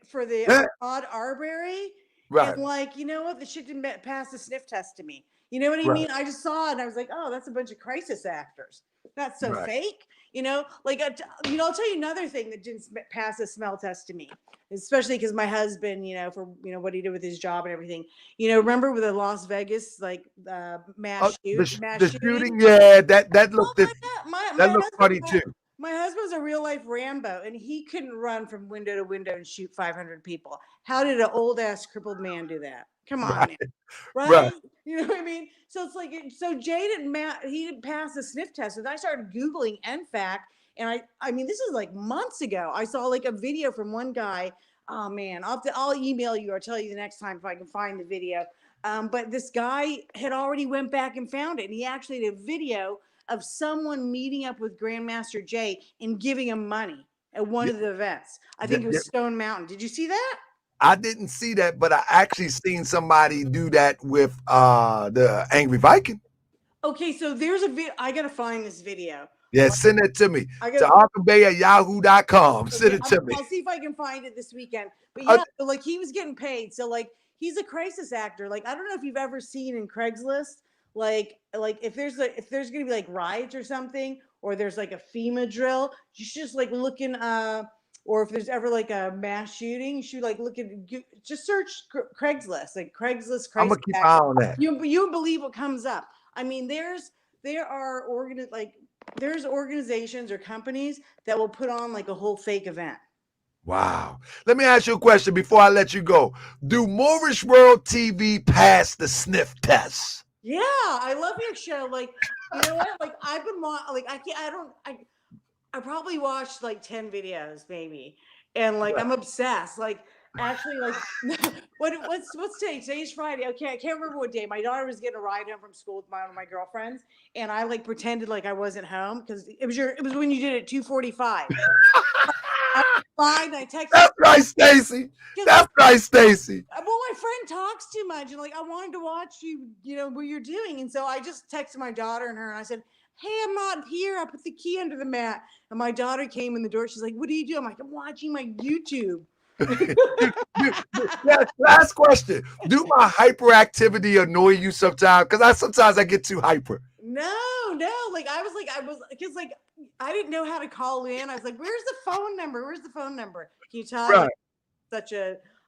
for the Ahmaud Arbery. Right. And like, you know what? The shit didn't pass the sniff test to me. You know what I mean? I just saw it and I was like, oh, that's a bunch of crisis actors. That's so fake. You know, like, I'll tell you another thing that didn't pass the smell test to me, especially because my husband, for, what he did with his job and everything. Remember with the Las Vegas, like, mass shooting? Yeah, that looked funny too. My husband's a real life Rambo, and he couldn't run from window to window and shoot 500 people. How did an old ass crippled man do that? Come on, man. Right? You know what I mean? So it's like, Jay he didn't pass the sniff test. And I started Googling NFAC, and I mean, this is like months ago. I saw like a video from one guy. Oh man, I'll email you or tell you the next time if I can find the video. But this guy had already went back and found it, and he actually did a video of someone meeting up with Grandmaster Jay and giving him money at one of the events. I think it was Stone Mountain. Did you see that? I didn't see that, but I actually seen somebody do that with the Angry Viking. Okay, so there's a video. I gotta find this video. Yeah, send it to me. To arkambay@yahoo.com. Send it to me. I'll see if I can find it this weekend. But yeah, so like he was getting paid. So like he's a crisis actor. Like I don't know if you've ever seen in Craigslist, like if there's gonna be like riots or something, or there's like a FEMA drill, you should just like look in or if there's ever like a mass shooting, you should like look at, just search Craigslist, like Craigslist. I'm gonna keep an eye on that. You believe what comes up. I mean, there's organizations or companies that will put on like a whole fake event. Wow. Let me ask you a question before I let you go. Do Moorish World TV pass the sniff test? Yeah, I love your show. Like, you know what? Like I've been like I probably watched like 10 videos maybe, and like I'm obsessed. Like actually, like what's today? Today's Friday. Okay, I can't remember what day. My daughter was getting a ride home from school with one of my girlfriends, and I like pretended like I wasn't home because it was when you did it at 2:45. I texted. That's right, Stacy. That's right, Stacy. Well, my friend talks too much, and like I wanted to watch you, what you're doing, and so I just texted my daughter and her, and I said, "Hey, I'm not here. I put the key under the mat." And my daughter came in the door. She's like, "What are you doing?" I'm like, "I'm watching my YouTube." Last question. Do my hyperactivity annoy you sometimes? Because sometimes I get too hyper. No. Like I was because like I didn't know how to call in. I was like, "Where's the phone number? Where's the phone number?" Can you tell? Right.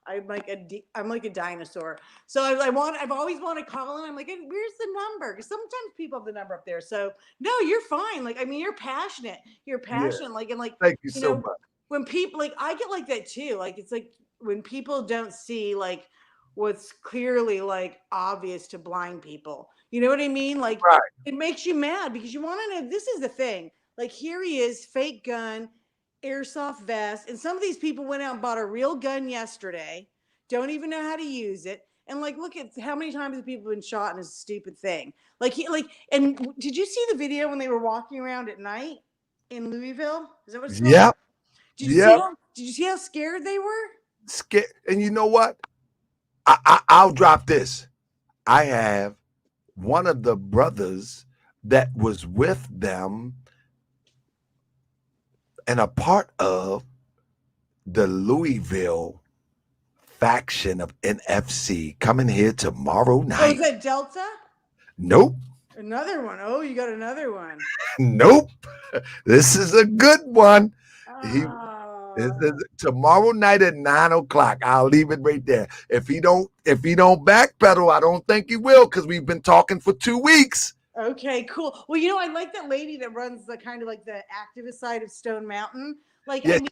I'm like a dinosaur. So I've always wanted to call in. I'm like, where's the number? Because sometimes people have the number up there. So no, you're fine. Like, I mean, you're passionate. You're passionate. Yeah. Like, and like, thank you so much. When people like, I get like that too. Like, it's like when people don't see like what's clearly like obvious to blind people. You know what I mean? Like, It makes you mad because you want to know. This is the thing. Like, here he is, fake gun, airsoft vest, and some of these people went out and bought a real gun yesterday, don't even know how to use it, and like look at how many times people have been shot in this stupid thing. And did you see the video when they were walking around at night in Louisville? Is that what it's called? Yeah. Did you see how scared they were? Scared. And you know what? I'll drop this. I have one of the brothers that was with them and a part of the Louisville faction of NFC coming here tomorrow night. Oh, is that Delta? Nope. Another one. Oh, you got another one. Nope. This is a good one. He this Oh. is tomorrow night at 9 o'clock. I'll leave it right there. If he don't backpedal, I don't think he will, because we've been talking for 2 weeks. Okay, cool. Well, you know, I like that lady that runs the kind of like the activist side of Stone Mountain. Like, Yeah. I mean,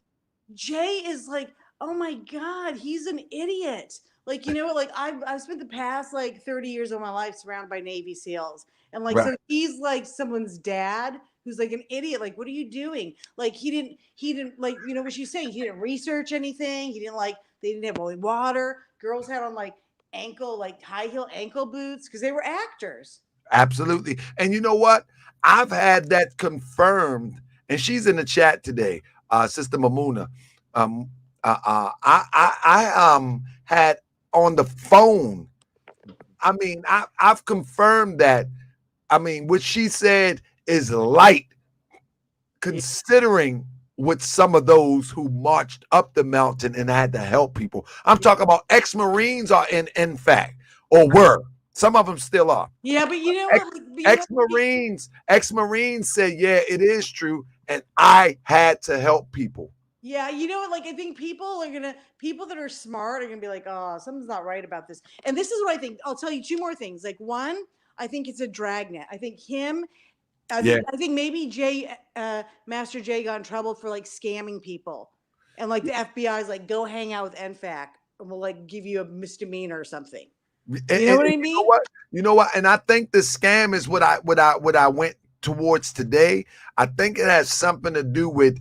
Jay is like, oh my God, he's an idiot. Like, you know what? Like, I've spent the past like 30 years of my life surrounded by Navy SEALs. And like, Right. so he's like someone's dad who's like an idiot. Like, what are you doing? Like, he didn't like, you know what she's saying? He didn't research anything. He didn't like, they didn't have only water. Girls had on like ankle, like high heel ankle boots because they were actors. Absolutely. And you know what? I've had that confirmed, and she's in the chat today, Sister Mamuna. I had on the phone. I mean, I've confirmed that. I mean, what she said is light, considering with some of those who marched up the mountain and had to help people. I'm talking about ex-Marines are in fact, or were. Some of them still are. Yeah, but you know what? Like, you know, Ex-Marines said, yeah, it is true. And I had to help people. yeah, you know what? Like, I think people that are smart are gonna be like, oh, something's not right about this. And this is what I think. I'll tell you two more things. Like, one, I think it's a dragnet. I think him. Yeah. I think maybe Master Jay got in trouble for like scamming people, and like the FBI is like, go hang out with NFAC, and we'll like give you a misdemeanor or something. You know what I mean? You know what? And I think the scam is what I went towards today. I think it has something to do with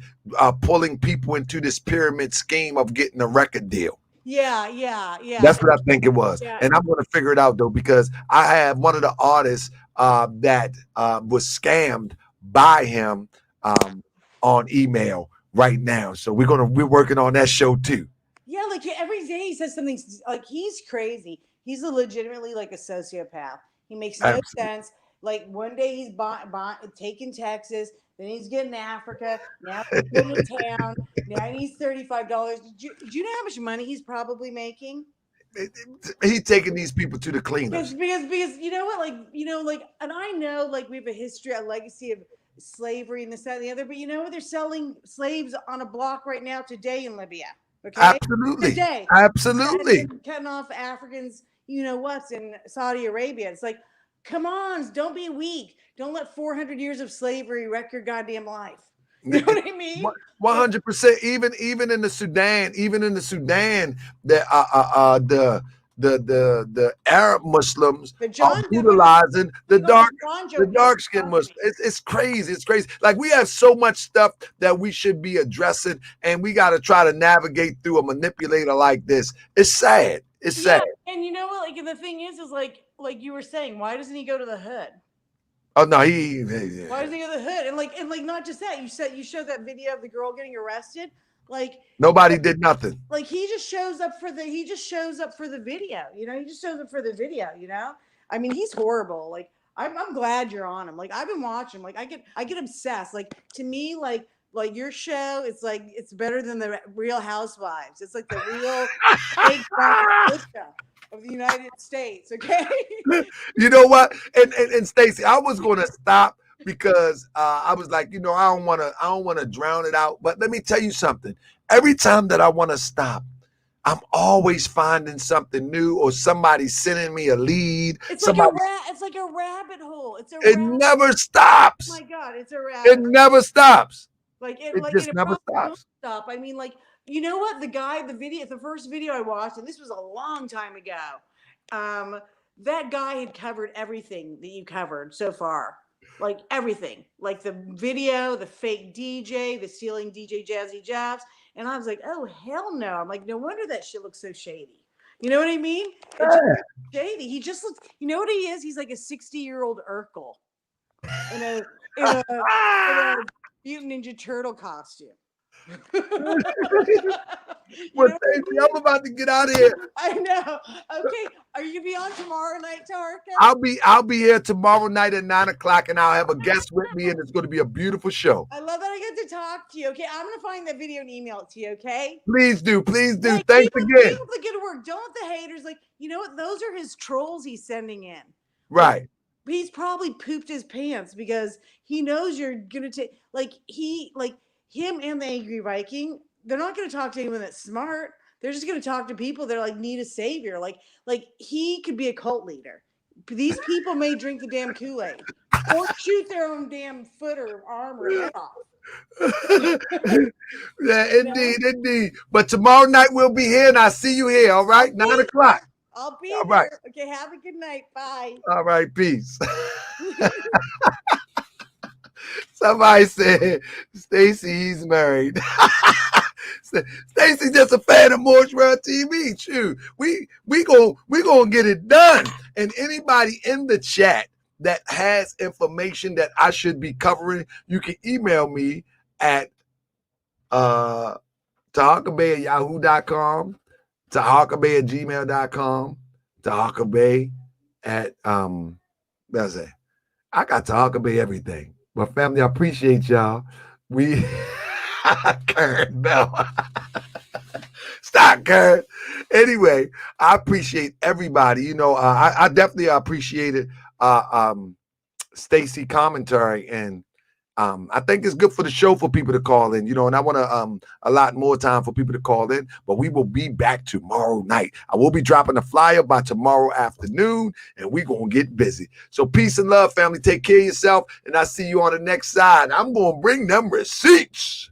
pulling people into this pyramid scheme of getting a record deal. Yeah. That's what I think it was. Yeah. And I'm going to figure it out though, because I have one of the artists that was scammed by him on email right now. So we're working on that show too. Yeah, like every day he says something like he's crazy. He's legitimately like a sociopath. He makes no sense. Like one day he's taking Texas, then he's getting Africa. Now he's going to town. Now he needs $35. Did you know how much money he's probably making? He's taking these people to the cleaners. Because you know what, like, and I know like we have a history, a legacy of slavery and this, that, and the other. But you know what? They're selling slaves on a block right now today in Libya. Okay. Absolutely. Today. Absolutely. Cutting off Africans, you know what's in Saudi Arabia. It's like, come on, don't be weak. Don't let 400 years of slavery wreck your goddamn life. You know what I mean? 100%. Even in the Sudan, that the Arab Muslims are brutalizing the dark skinned Muslims. It's crazy. It's crazy. Like, we have so much stuff that we should be addressing, and we got to try to navigate through a manipulator like this. It's sad. It's sad. And you know what? Like, the thing is like you were saying, why doesn't he go to the hood? Oh no, why doesn't he go to the hood? And like not just that, you showed that video of the girl getting arrested. Like, nobody did nothing. Like, he just shows up for the video. He just shows up for the video. You know, I mean, he's horrible. Like, I'm glad you're on him. Like, I've been watching. Like, I get obsessed. Like, to me, like your show, it's like it's better than the Real Housewives. It's like the real big of the United States. Okay. You know what? And Stacey, I was going to stop because I was like, I don't want to drown it out. But let me tell you something. Every time that I want to stop, I'm always finding something new, or somebody sending me a lead. It's like a rabbit hole. It never stops. Oh my God, it's a rabbit. It never stops. It just never stops. Stop. I mean, like, you know what? The first video I watched, and this was a long time ago. That guy had covered everything that you covered so far. Like, everything. Like the video, the fake DJ, the stealing DJ Jazzy Jabs. And I was like, oh, hell no. I'm like, no wonder that shit looks so shady. You know what I mean? It's shady. He just looks, you know what he is? He's like a 60-year-old Urkel in a Mutant Ninja Turtle costume. Well, Stacey, I'm about to get out of here. I know. Okay, are you gonna be on tomorrow night, Tarka? I'll be here tomorrow night at 9 o'clock, and I'll have a guest with me, and it's going to be a beautiful show. I love that I get to talk to you. Okay, I'm gonna find that video and email it to you. Okay? Please do. Like, Thanks again. Keep up the good work. Don't let the haters, like, you know what? Those are his trolls he's sending in. Right. he's probably pooped his pants because he knows you're gonna take him and the angry Viking. They're not gonna talk to anyone that's smart. They're just gonna talk to people that like need a savior. Like he could be a cult leader. These people may drink the damn Kool-Aid or shoot their own damn foot or arm or head off. Yeah, indeed. But tomorrow night we'll be here, and I'll see you here. All right, 9 o'clock. I'll be All there. right. Okay, have a good night. Bye. All right, peace. Somebody said, Stacy, he's married. Stacy just a fan of Morris World TV. Shoot, we gonna get it done. And anybody in the chat that has information that I should be covering, you can email me at tahakabay@yahoo.com, tahakabay@gmail.com, tahakabay@ that's it. I got Tahakabay everything. But family, I appreciate y'all. We Karen, no. Stop, Karen. Anyway, I appreciate everybody. You know, I definitely appreciated Stacy commentary, and I think it's good for the show for people to call in, you know, and I want to a lot more time for people to call in, but we will be back tomorrow night. I will be dropping a flyer by tomorrow afternoon, and we're going to get busy. So peace and love, family. Take care of yourself, and I'll see you on the next side. I'm going to bring them receipts.